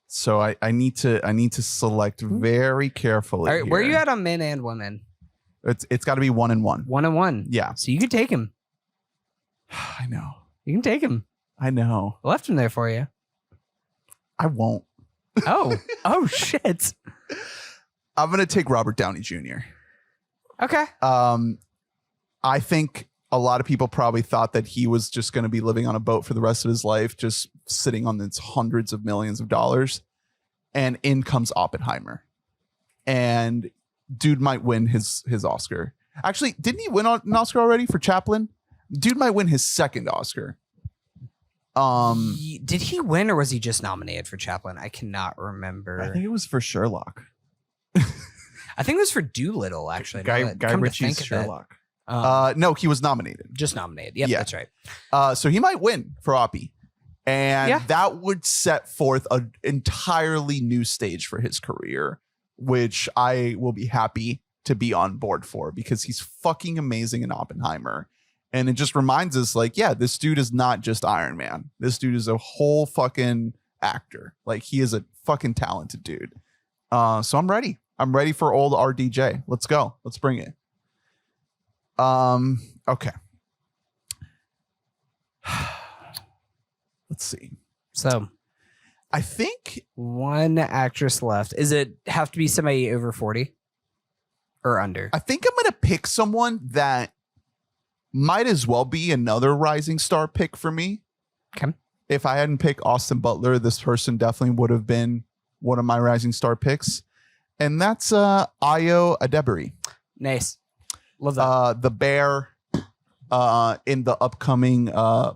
So I need to select very carefully. All right, where are you at on men and women? It's got to be 1 and 1. 1 and 1. Yeah. So you can take him. I know. You can take him. I know. I left him there for you. I won't. Oh. Oh shit. I'm gonna take Robert Downey Jr. Okay. I think a lot of people probably thought that he was just going to be living on a boat for the rest of his life, just sitting on its hundreds of millions of dollars. And in comes Oppenheimer. And dude might win his Oscar. Actually, didn't he win an Oscar already for Chaplin? Dude might win his second Oscar. Did he win or was he just nominated for Chaplin? I cannot remember. I think it was for Sherlock. I think it was for Doolittle, actually. Guy Ritchie's Sherlock. No, he was nominated. Just nominated. Yep, Yeah. That's right. So he might win for Oppie. And that would set forth an entirely new stage for his career, which I will be happy to be on board for because he's fucking amazing in Oppenheimer. And it just reminds us, like, yeah, this dude is not just Iron Man. This dude is a whole fucking actor. Like, he is a fucking talented dude. So I'm ready. I'm ready for old RDJ. Let's go. Let's bring it. Okay. Let's see. So I think one actress left. Is it have to be somebody over 40 or under? I'm gonna pick someone that might as well be another rising star pick for me. Okay. If I hadn't picked Austin Butler, this person definitely would have been one of my rising star picks. And that's Ayo Adebiri. Nice. Love that. The bear in the upcoming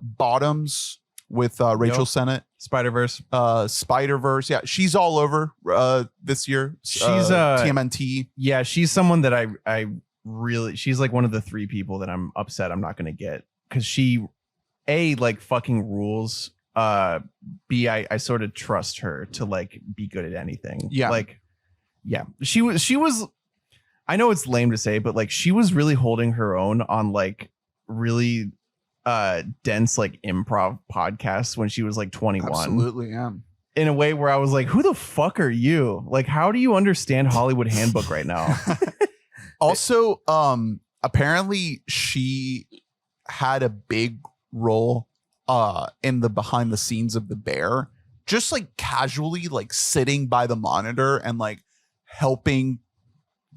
Bottoms with Rachel Sennett. Spider-Verse. Spider-Verse. Yeah, she's all over this year. She's TMNT. Yeah, she's someone that I really, she's like one of the 3 people that I'm upset I'm not going to get, because she A, like fucking rules. B, I sort of trust her to like be good at anything. Yeah. Like, yeah, she was, I know it's lame to say, but like she was really holding her own on like really dense like improv podcasts when she was like 21. Absolutely, yeah. In a way where I was like, who the fuck are you? Like, how do you understand Hollywood Handbook right now? Also, apparently she had a big role in the behind the scenes of the bear, just like casually like sitting by the monitor and like helping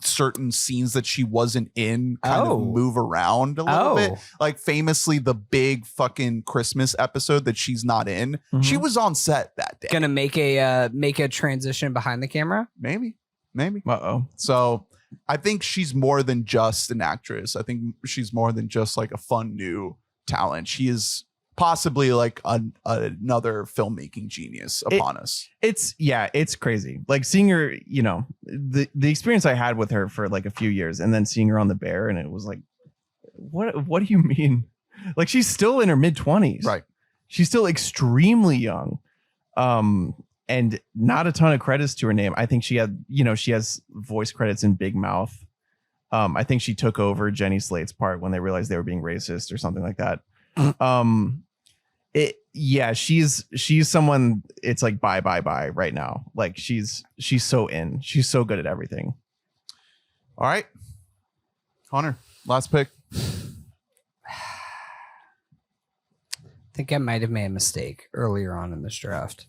certain scenes that she wasn't in kind of move around a little bit. Like famously the big fucking Christmas episode that she's not in, she was on set that day. Gonna make a transition behind the camera. Maybe. Uh-oh. So I think she's more than just an actress. I think she's more than just like a fun new talent. She is possibly like another filmmaking genius upon us. It's crazy. Like seeing her, you know, the experience I had with her for like a few years, and then seeing her on The Bear, and it was like, what do you mean? Like, she's still in her mid-20s. Right. She's still extremely young. And not a ton of credits to her name. I think she has voice credits in Big Mouth. I think she took over Jenny Slate's part when they realized they were being racist or something like that. She's someone, it's like bye right now. Like she's so in. She's so good at everything. All right. Connor, last pick. I think I might have made a mistake earlier on in this draft.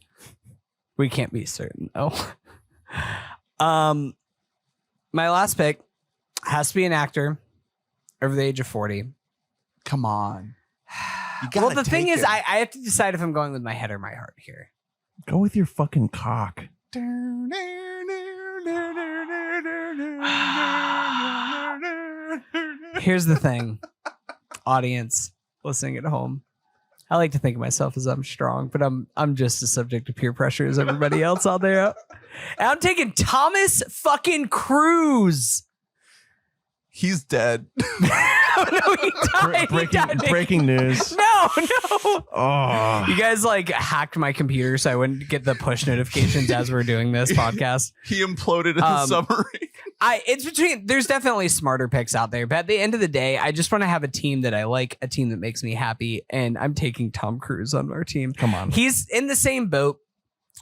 We can't be certain. My last pick has to be an actor over the age of 40. Come on. Well, the thing is, I have to decide if I'm going with my head or my heart here. Go with your fucking cock. Here's the thing, audience listening at home. I like to think of myself as I'm strong, but I'm just as subject to peer pressure as everybody else out there. And I'm taking Thomas fucking Cruise. He's dead. Oh, no, he died. Breaking news. No. Oh. You guys like hacked my computer so I wouldn't get the push notifications as we're doing this podcast. He imploded in the submarine. There's definitely smarter picks out there, but at the end of the day, I just want to have a team that I like, a team that makes me happy, and I'm taking Tom Cruise on our team. Come on. He's in the same boat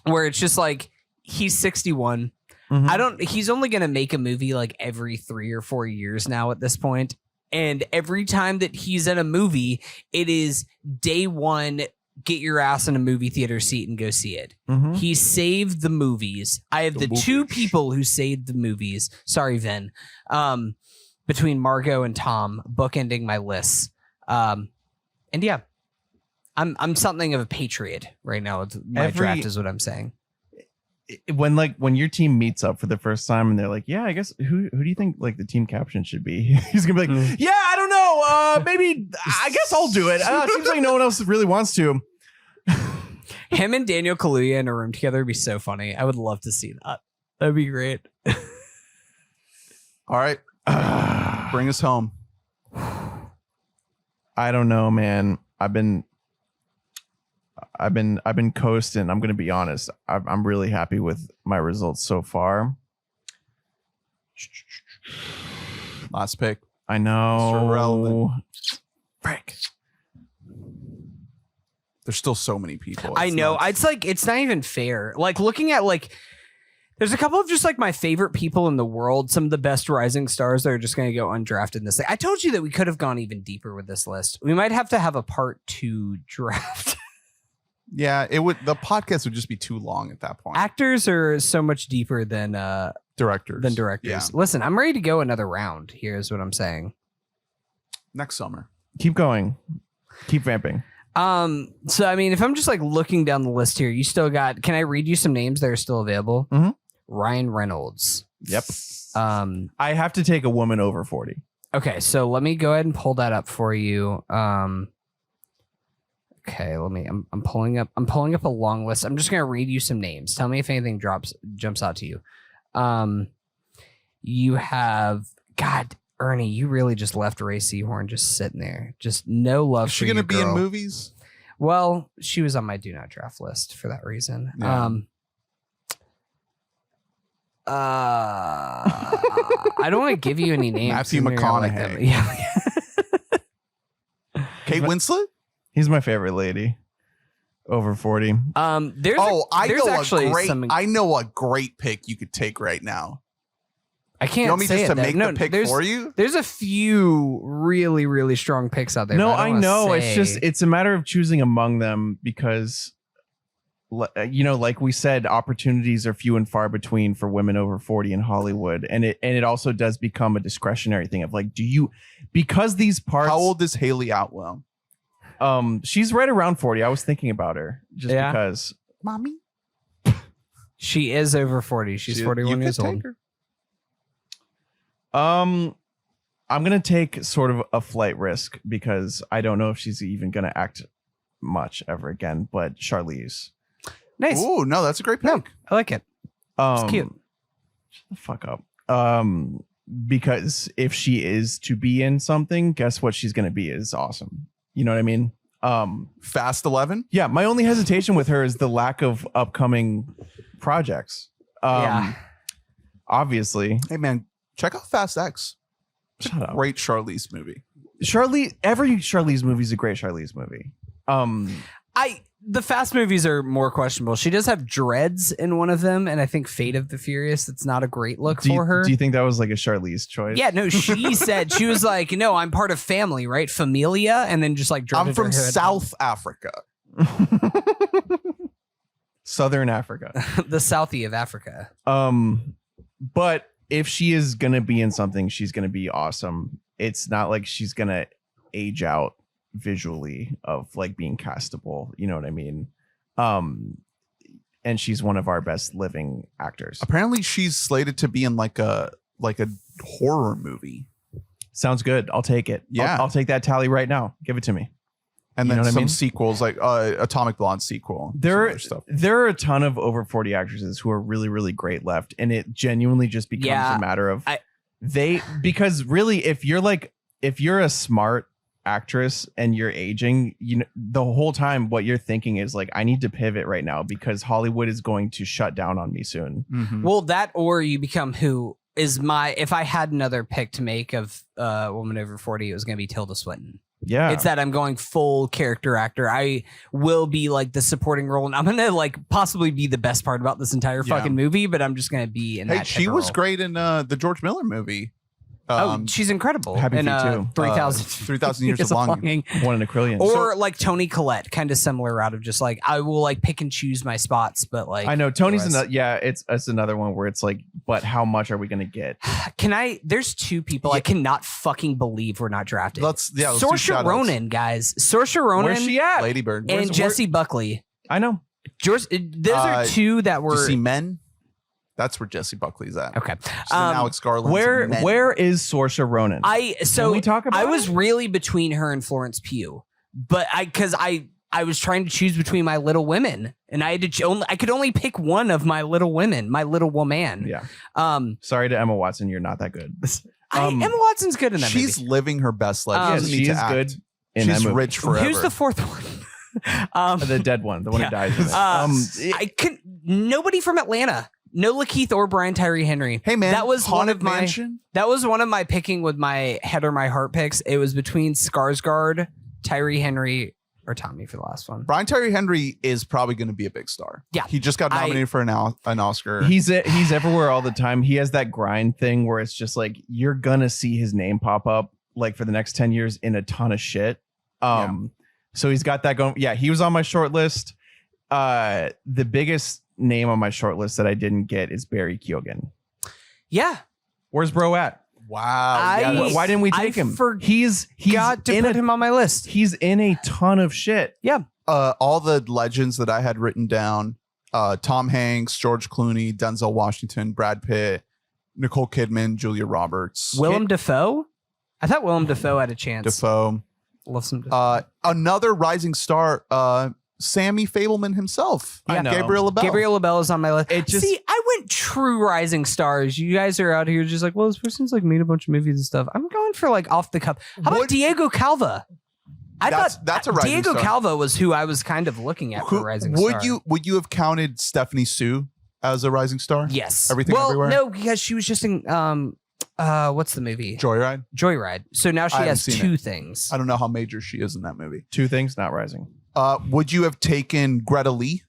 where it's just like he's 61. He's only going to make a movie like every 3 or 4 years now at this point. And every time that he's in a movie, it is day one, get your ass in a movie theater seat and go see it. He saved the movies. I have the two people who saved the movies. Sorry, Vin. Between Margot and Tom, bookending my lists. And yeah, I'm something of a patriot right now. My draft is what I'm saying. When your team meets up for the first time and they're like, yeah, I guess who do you think like the team caption should be? He's gonna be like, yeah, I don't know. Maybe I guess I'll do it. It seems like no one else really wants to. Him and Daniel Kaluuya in a room together would be so funny. I would love to see that. That'd be great. All right. Bring us home. I don't know, man. I've been coasting. I'm going to be honest. I'm really happy with my results so far. Last pick. I know. Mr. Relevant. Frank. There's still so many people. I It's know. nuts. It's like it's not even fair. Like looking at like there's a couple of just like my favorite people in the world, some of the best rising stars that are just going to go undrafted in this thing. I told you that we could have gone even deeper with this list. We might have to have a part 2 draft. Yeah, it would. The podcast would just be too long at that point. Actors are so much deeper than Directors. directors. Listen, I'm ready to go another round. Here's what I'm saying. Next summer. Keep going. Keep vamping. So I mean, if I'm just like looking down the list here, you still got. Can I read you some names that are still available? Mhm. Ryan Reynolds. Yep. I have to take a woman over 40. Okay, so let me go ahead and pull that up for you. Okay, I'm pulling up a long list. I'm just gonna read you some names. Tell me if anything jumps out to you. You have Ernie, you really just left Ray Seahorn just sitting there. Just no love. Is she going to be in movies? Well, she was on my do not draft list for that reason. Yeah. I don't want to give you any names. Matthew You're gonna like McConaughey. them. Yeah. Kate Winslet? He's my favorite lady. Over 40. There's I know a great pick you could take right now. I can't You want me say just it, to make the pick there's- for you? There's a few really, really strong picks out there. No, but I don't wanna know. say- It's a matter of choosing among them because, like we said, opportunities are few and far between for women over 40 in Hollywood. And it also does become a discretionary thing of like, because these parts. How old is Haley Atwell? She's right around 40. I was thinking about her just Yeah. because. Mommy? She is over 40. She's 41 years old. I'm gonna take sort of a flight risk because I don't know if she's even gonna act much ever again. But Charlize, Nice. Oh, no, that's a great pick. No, I like it. It's cute. Shut the fuck up. Because if she is to be in something, guess what she's gonna be is awesome. You know what I mean? Fast 11? Yeah. My only hesitation with her is the lack of upcoming projects. Yeah. Obviously. Hey, man, check out Fast X. Shut up. Great Charlize movie. Every Charlize movie is a great Charlize movie. The Fast movies are more questionable. She does have dreads in one of them, and I think Fate of the Furious. It's not a great look for her. Do you think that was like a Charlize choice? Yeah, no, she said she was like, no, I'm part of family, right? Familia, and then just like I'm from South Africa. Southern Africa. the Southie of Africa. But if she is gonna be in something, she's gonna be awesome. It's not like she's gonna age out visually of like being castable. You know what I mean? And she's one of our best living actors. Apparently, she's slated to be in like a horror movie. Sounds good. I'll take it. Yeah. I'll take that tally right now. Give it to me. And You then know what I some mean? sequels, like Atomic Blonde sequel. some There other stuff. are a ton of over 40 actresses who are really, really great left. And it genuinely just becomes Yeah, a matter of because really, if you're a smart actress and you're aging, the whole time what you're thinking is like, I need to pivot right now because Hollywood is going to shut down on me soon. Mhm. Well, that or you become who is if I had another pick to make of a woman over 40, it was going to be Tilda Swinton. Yeah. It's that I'm going full character actor. I will be like the supporting role, and I'm gonna like possibly be the best part about this entire Yeah. fucking movie. But I'm just gonna be in Hey, that. she type of was role. great in the George Miller movie. She's incredible. Happy in, Feet too. 3,000 Years of Longing. One in a trillion. Or like Toni Collette, kind of similar out of just like I will like pick and choose my spots, but like I know Tony's the rest- it's another one where it's like, but how much are we gonna get? There's two people I cannot fucking believe we're not drafted. Let's do Saoirse shout-outs. Ronan, guys. Saoirse Ronan Where's she at? Lady Bird. and Jessie Buckley. I know. Those are two that Did were you see Men? That's where Jessie Buckley's at. okay. She's in Alex Garland's Men. Where is Saoirse Ronan? Can we talk about I was it? really between her and Florence Pugh, but I was trying to choose between my Little Women, and I had to I could only pick one of my Little Women, my Little Woman. Yeah. Sorry to Emma Watson, you're not that good. Emma Watson's good in that She's movie. living her best life. She doesn't need she to is act. good in She's that movie. rich forever. Who's the fourth one? The dead one, the one Yeah. who dies. In it. I could nobody from Atlanta. No Lakeith or Brian Tyree Henry. Hey man, that was Haunted Mansion. That was one of my picking with my head or my heart picks. It was between Skarsgård, Tyree Henry, or Tommy for the last one. Brian Tyree Henry is probably going to be a big star. Yeah. He just got nominated for an Oscar. He's everywhere all the time. He has that grind thing where it's just like you're gonna see his name pop up like for the next 10 years in a ton of shit. So he's got that going. Yeah, he was on my short list. The biggest name on my short list that I didn't get is Barry Keoghan. Yeah. Where's bro at? Wow. Why didn't we take him? He's got to put him on my list. He's in a ton of shit. Yeah. All the legends that I had written down, Tom Hanks, George Clooney, Denzel Washington, Brad Pitt, Nicole Kidman, Julia Roberts. Willem Dafoe? I thought Willem Dafoe had a chance. Defoe. Love some Dafoe. Another rising star, Sammy Fableman himself. Yeah. Gabriel LaBelle. Gabriel LaBelle is on my list. It just- See, I went true rising stars. You guys are out here just like, well, this person's like made a bunch of movies and stuff. I'm going for like off the cuff. How about Diego Calva? That's a rising Diego star. Calva was who I was kind of looking at for rising star. Would you have counted Stephanie Sue as a rising star? Yes. Everything Everywhere? No, because she was just in what's the movie? Joyride. So now she I has haven't seen two it. things. I don't know how major she is in that movie. Two things, not rising. Would you have taken Greta Lee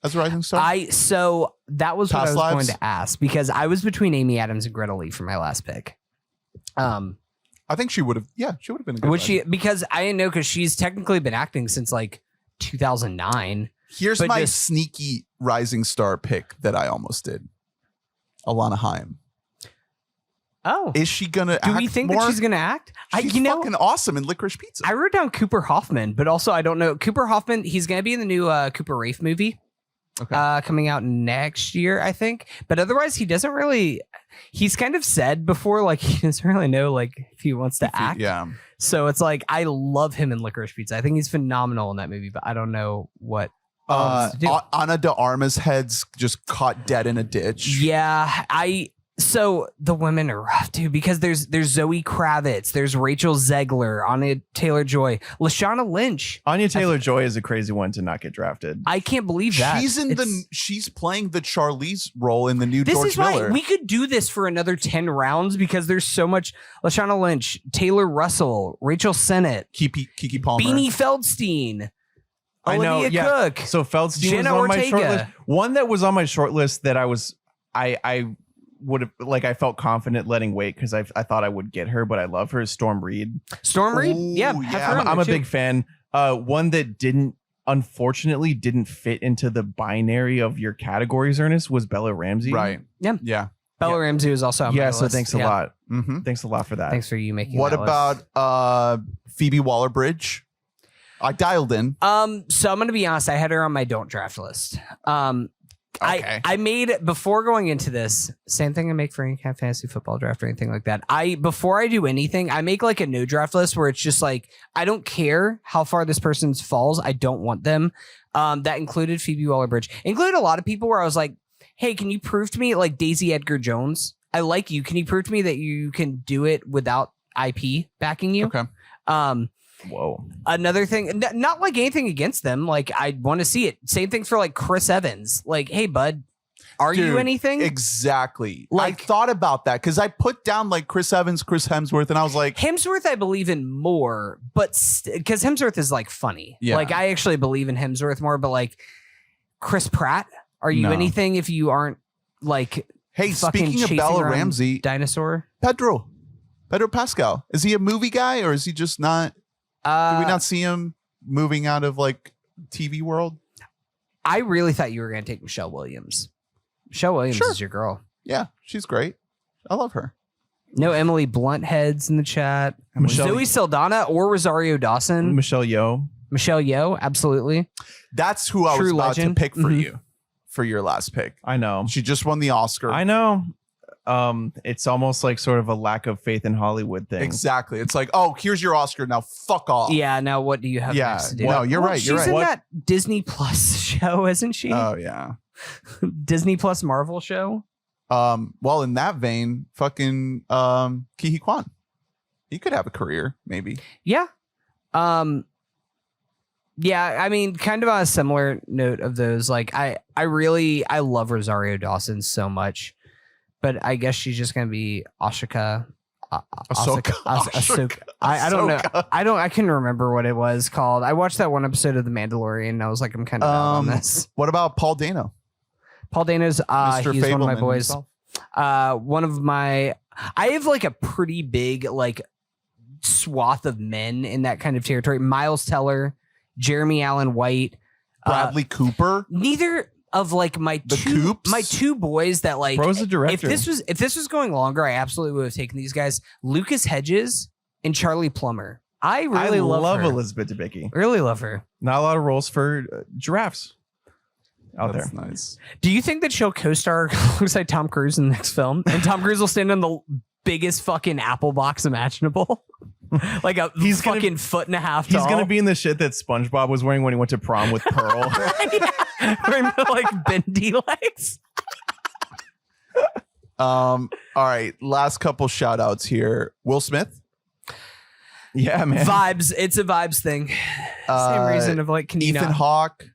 as a rising star? So that was what I Past was lives? going to ask because I was between Amy Adams and Greta Lee for my last pick. I think she would have. Yeah, she would have been a good. Would she? Because I didn't know because she's technically been acting since like 2009. Here's but my just- sneaky rising star pick that I almost did. Alana Haim. Oh, Is she gonna? do act we think more? that she's gonna act? She's fucking awesome in Licorice Pizza. I wrote down Cooper Hoffman, but also I don't know Cooper Hoffman. He's gonna be in the new Cooper Rafe movie. Okay. Coming out next year, I think. But otherwise, he doesn't really. He's kind of said before, like he doesn't really know, like if he wants to act. Yeah. So it's like I love him in Licorice Pizza. I think he's phenomenal in that movie, but I don't know what. else to do. Ana de Armas' head's just caught dead in a ditch. Yeah, So the women are rough too because there's Zoe Kravitz, there's Rachel Zegler, Anya Taylor-Joy, Lashana Lynch. Anya Taylor-Joy is a crazy one to not get drafted. I can't believe that She's playing the Charlize role in the new This George is why Miller. we could do this for another 10 rounds because there's so much. Lashana Lynch, Taylor Russell, Rachel Sennett, Kiki Palmer. Beanie Feldstein, I know, Olivia yeah. Cook. So Feldstein Jenna was on my Ortega. short list. One that was on my short list that I would have I felt confident letting wait because I thought I would get her, but I love her is Storm Reed. Storm Reed, Ooh, yeah, yeah. have her in I'm there a too. big fan. One that unfortunately didn't fit into the binary of your categories, Ernest, was Bella Ramsey. Right. Yeah. Yeah. Bella Ramsey was also on my So list. thanks a Yeah. lot. Mm-hmm. Thanks a lot for that. Thanks for you making. What that list. about Phoebe Waller-Bridge? I dialed in. So I'm gonna be honest. I had her on my don't draft list. Okay. I made before going into this same thing I make for any kind of fantasy football draft or anything like that. Before I do anything, I make like a no draft list where it's just like I don't care how far this person's falls. I don't want them. That included Phoebe Waller-Bridge. Included a lot of people where I was like, hey, can you prove to me like Daisy Edgar Jones? I like you. Can you prove to me that you can do it without IP backing you? Okay. Whoa. Another thing, not like anything against them. Like I want to see it. Same things for like Chris Evans. Like, hey, bud, are you Dude, anything? Exactly. Like- I thought about that because I put down like Chris Evans, Chris Hemsworth, and I was like, Hemsworth, I believe in more, but because Hemsworth is like funny. Yeah. Like I actually believe in Hemsworth more, but like Chris Pratt, are you No. anything if you aren't like hey, fucking speaking of chasing Bella around Ramsey, dinosaur? Pedro Pascal. Is he a movie guy or is he just not? Did we not see him moving out of like TV world? I really thought you were going to take Michelle Williams. Michelle Williams Sure. is your girl. Yeah, she's great. I love her. No Emily Blunt heads in the chat. Michelle- Zoe Saldana or Rosario Dawson. Michelle Yeoh. Michelle Yeoh, absolutely. That's who I was True about legend. to pick for Mhm. you for your last pick. I know. She just won the Oscar. I know. It's almost like sort of a lack of faith in Hollywood thing. Exactly. It's like, oh, here's your Oscar. Now fuck off. Yeah, now what do you have Yeah, next to do? no, you're right, She's you're right. in What- that Disney Plus show, isn't she? Oh yeah. Disney Plus Marvel show? Well, in that vein, fucking Ki Kwan. He could have a career, maybe. Yeah. Yeah, I mean, kind of on a similar note of those, like I love Rosario Dawson so much, but I guess she's just gonna be Ahsoka. Ahsoka. I don't know. Ahsoka. I couldn't remember what it was called. I watched that one episode of The Mandalorian and I was like, I'm kind of out on this. What about Paul Dano? Paul Dano's Mr. he's one of my Fableman boys. himself. One of my I have like a pretty big like swath of men in that kind of territory. Miles Teller, Jeremy Allen White, Bradley Cooper. neither of like my Coops? two boys that like Bro's the director. if this was going longer, I absolutely would have taken these guys. Lucas Hedges and Charlie Plummer. I really love her. Elizabeth Debicki. Really love her. Not a lot of roles for giraffes out That's there. nice. Do you think that she'll co-star alongside Tom Cruise in the next film? And Tom Cruise will stand on the biggest fucking apple box imaginable? Like He's fucking gonna- foot and a half He's tall. gonna be in the shit that SpongeBob was wearing when he went to prom with Pearl. Wearing like bendy legs. All right. Last couple shout outs here. Will Smith. Yeah, man. Vibes. It's a vibes thing. Same reason of like, can you Ethan not? Hawke.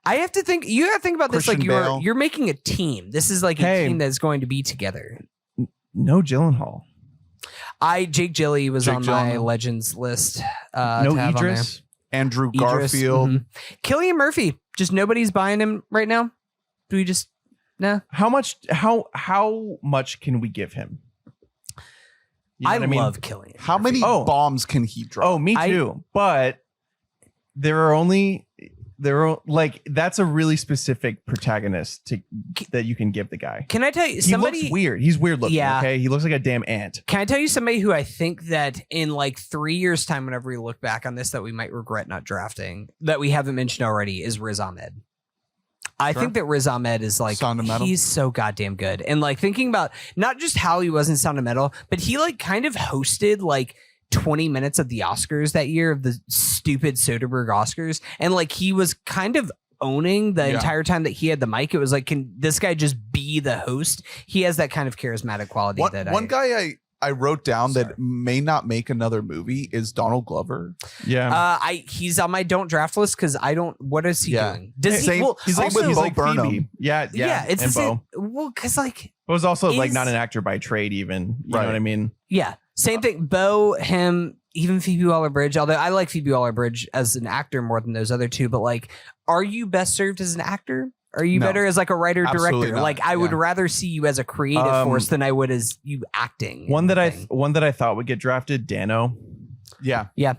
I have to think. You have to think about this Christian like Bale. you're making a team. This is like a Hey. team that's going to be together. No Gyllenhaal. Jake Gilly was Jake on my Gyllenhaal. legends list. No to have on there. Idris. Andrew Idris, Garfield. mhm. Cillian Murphy. Just nobody's buying him right now. Do we just nah? How much can we give him? You know I what mean? love Cillian. How many Oh. bombs can he drop? Oh, me too. But there are like that's a really specific protagonist that you can give the guy. Can I tell you He somebody? looks weird. He's weird looking. Yeah. Okay, he looks like a damn ant. Can I tell you somebody who I think that in like 3 years' time, whenever we look back on this, that we might regret not drafting, that we haven't mentioned already, is Riz Ahmed. I Sure. think that Riz Ahmed is like, Sound of Metal. he's so goddamn good. And like thinking about not just how he was in Sound of Metal, but he like kind of hosted like 20 minutes of the Oscars that year, of the stupid Soderbergh Oscars. And like he was kind of owning the Yeah. entire time that he had the mic. It was like, can this guy just be the host? He has that kind of charismatic quality. One guy I wrote down that may not make another movie is Donald Glover. Yeah. He's on my don't draft list because I don't. What is he Yeah. doing? Does he? Same- Well, he's like also, with Bo like Burnham. Phoebe. Yeah, it's and the same. Bo. Well, because like, But was also like is- not an actor by trade, even. You Right. know what I mean? yeah, same thing. Bo, him, even Phoebe Waller-Bridge. Although I like Phoebe Waller-Bridge as an actor more than those other two. But like, are you best served as an actor? Are you No. better as like a writer Absolutely director? not. Like, I would Yeah. rather see you as a creative force than I would as you acting. One that thing. I thought would get drafted, Dano. Yeah, yeah.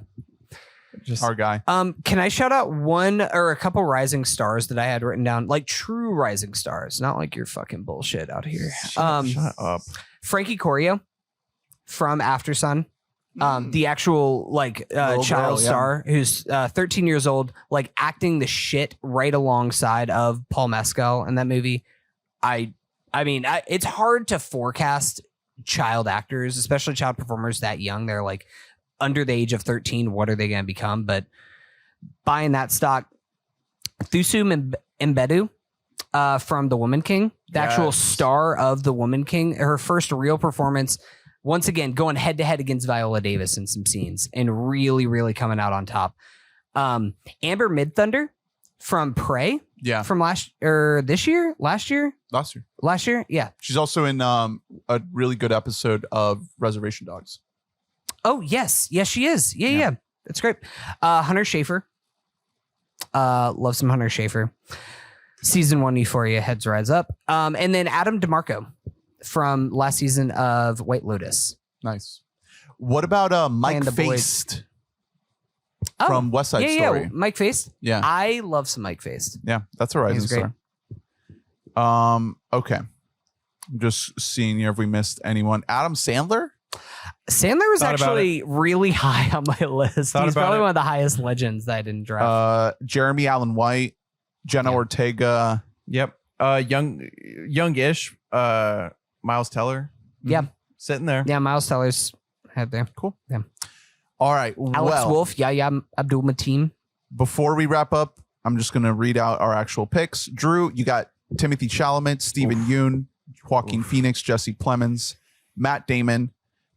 Just our guy. Can I shout out one or a couple rising stars that I had written down, like true rising stars, not like your fucking bullshit out here. shut up. Frankie Corio from After Sun, the actual like Little child girl, yeah. star who's 13 years old, like acting the shit right alongside of Paul Mescal in that movie. I mean, it's hard to forecast child actors, especially child performers that young. They're like under the age of 13. What are they going to become? But buying that stock, Thusu Mbedu from The Woman King, the actual Yes. star of The Woman King, her first real performance. Once again, going head to head against Viola Davis in some scenes and really, really coming out on top. Amber Midthunder from Prey Yeah, from last year. last year. Last year. Yeah. She's also in a really good episode of Reservation Dogs. Oh, yes. Yes, she is. Yeah. Yeah. Yeah. That's great. Hunter Schafer. Love some Hunter Schafer. Season 1 Euphoria, heads rise up. And then Adam DeMarco from last season of White Lotus. Nice. What about Mike And the boys. Faced Oh, from West Side yeah, Story? yeah. Mike Faced. Yeah, I love some Mike Faced. yeah, that's a rising He's great. star. Okay. I'm just seeing here if we missed anyone. Adam Sandler. Sandler was Thought about actually really high on my list. Thought He's about probably it. one of the highest legends that I didn't draft. Jeremy Allen White, Jenna Yeah. Ortega. Yep. Youngish. Miles Teller. Yeah. Sitting there. Yeah, Miles Teller's head there. Cool. Yeah. All right. Alex well, Wolf, Yahya Abdul Mateen. before we wrap up, I'm just going to read out our actual picks. Drew, you got Timothy Chalamet, Stephen Yeun, Joaquin Phoenix, Jesse Plemons, Matt Damon,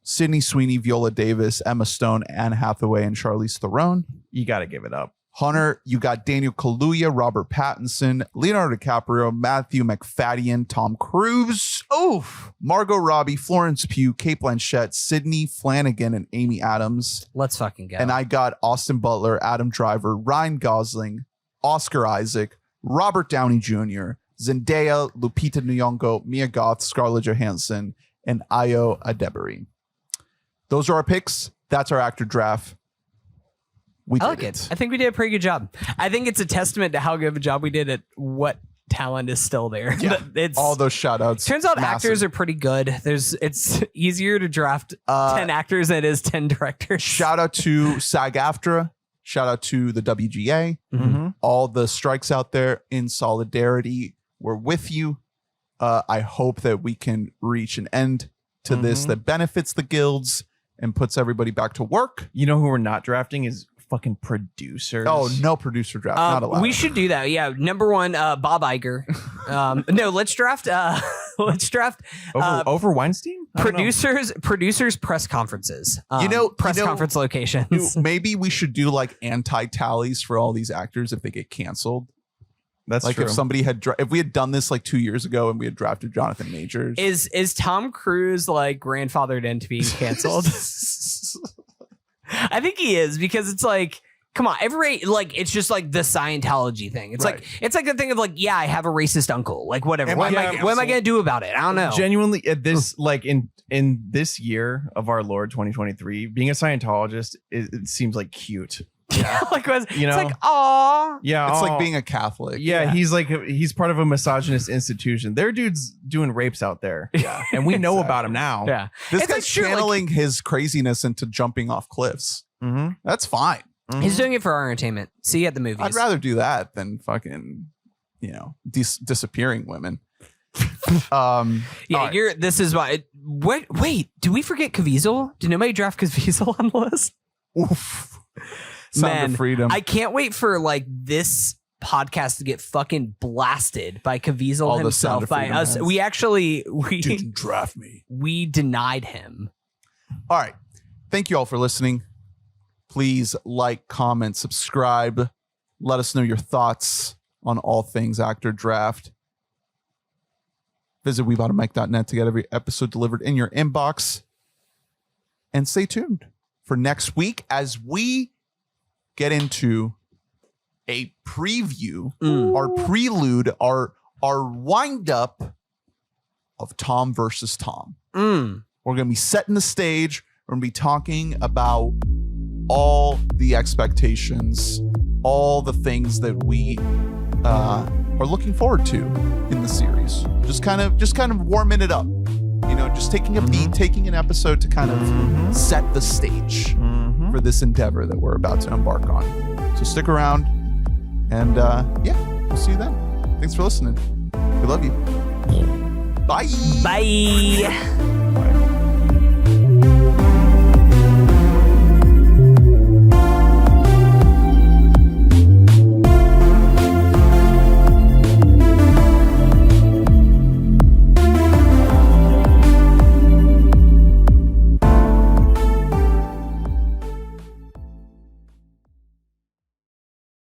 Sydney Sweeney, Viola Davis, Emma Stone, Anne Hathaway, and Charlize Theron. You got to give it up. Hunter, you got Daniel Kaluuya, Robert Pattinson, Leonardo DiCaprio, Matthew McFadden, Tom Cruise, Margot Robbie, Florence Pugh, Cate Blanchett, Sydney Flanagan, and Amy Adams. Let's fucking go. And I got Austin Butler, Adam Driver, Ryan Gosling, Oscar Isaac, Robert Downey Jr., Zendaya, Lupita Nyong'o, Mia Goth, Scarlett Johansson, and Ayo Adebari. Those are our picks. That's our actor draft. I like it. I think we did a pretty good job. I think it's a testament to how good of a job we did at what talent is still there. Yeah. It's all those shout outs. Turns out massive. Actors are pretty good. It's easier to draft 10 actors than it is 10 directors. Shout out to SAG-AFTRA. Shout out to the WGA. All the strikes out there in solidarity. We're with you. I hope that we can reach an end to this that benefits the guilds and puts everybody back to work. You know who we're not drafting is fucking producers. Oh, no producer draft. Not allowed. We should do that. Yeah. Number one, Bob Iger. No, let's draft. Over Weinstein? Producers press conferences. Press conference locations. Maybe we should do like anti-tallies for all these actors if they get canceled. That's like true. if somebody had if we had done this like 2 years ago and we had drafted Jonathan Majors. Is Tom Cruise like grandfathered into being canceled? I think he is, because it's like, come on, it's just like the Scientology thing. It's Right. like the thing of like, yeah, I have a racist uncle. Like whatever. What am I gonna do about it? I don't know. Genuinely, at this like in this year of our Lord 2023, being a Scientologist it seems like cute. Yeah. It's You know? like, aw. Yeah, It's like being a Catholic. Yeah, he's part of a misogynist institution. There are dudes doing rapes out there. Yeah. And we know about him now. Yeah. This It's guy's like, sure, channeling his craziness into jumping off cliffs. Mm-hmm. That's fine. He's doing it for our entertainment. See you at the movies. I'd rather do that than fucking, disappearing women. Yeah, this is why. Wait, do we forget Caviezel? Did nobody draft Caviezel on the list? Oof. Sound of freedom. I can't wait for like this podcast to get fucking blasted by Caviezel All the himself, Sound of by Freedom us. heads. We didn't draft me. we denied him. All right. Thank you all for listening. Please like, comment, subscribe. Let us know your thoughts on all things actor draft. Visit weboughtamic.net to get every episode delivered in your inbox. And stay tuned for next week as we get into a preview, our prelude, our wind up of Tom versus Tom. We're going to be setting the stage. We're going to be talking about all the expectations, all the things that we are looking forward to in the series. Just kind of warming it up. Just taking a beat, taking an episode to kind of set the stage for this endeavor that we're about to embark on. So stick around, and we'll see you then. Thanks for listening. We love you. Bye. Bye.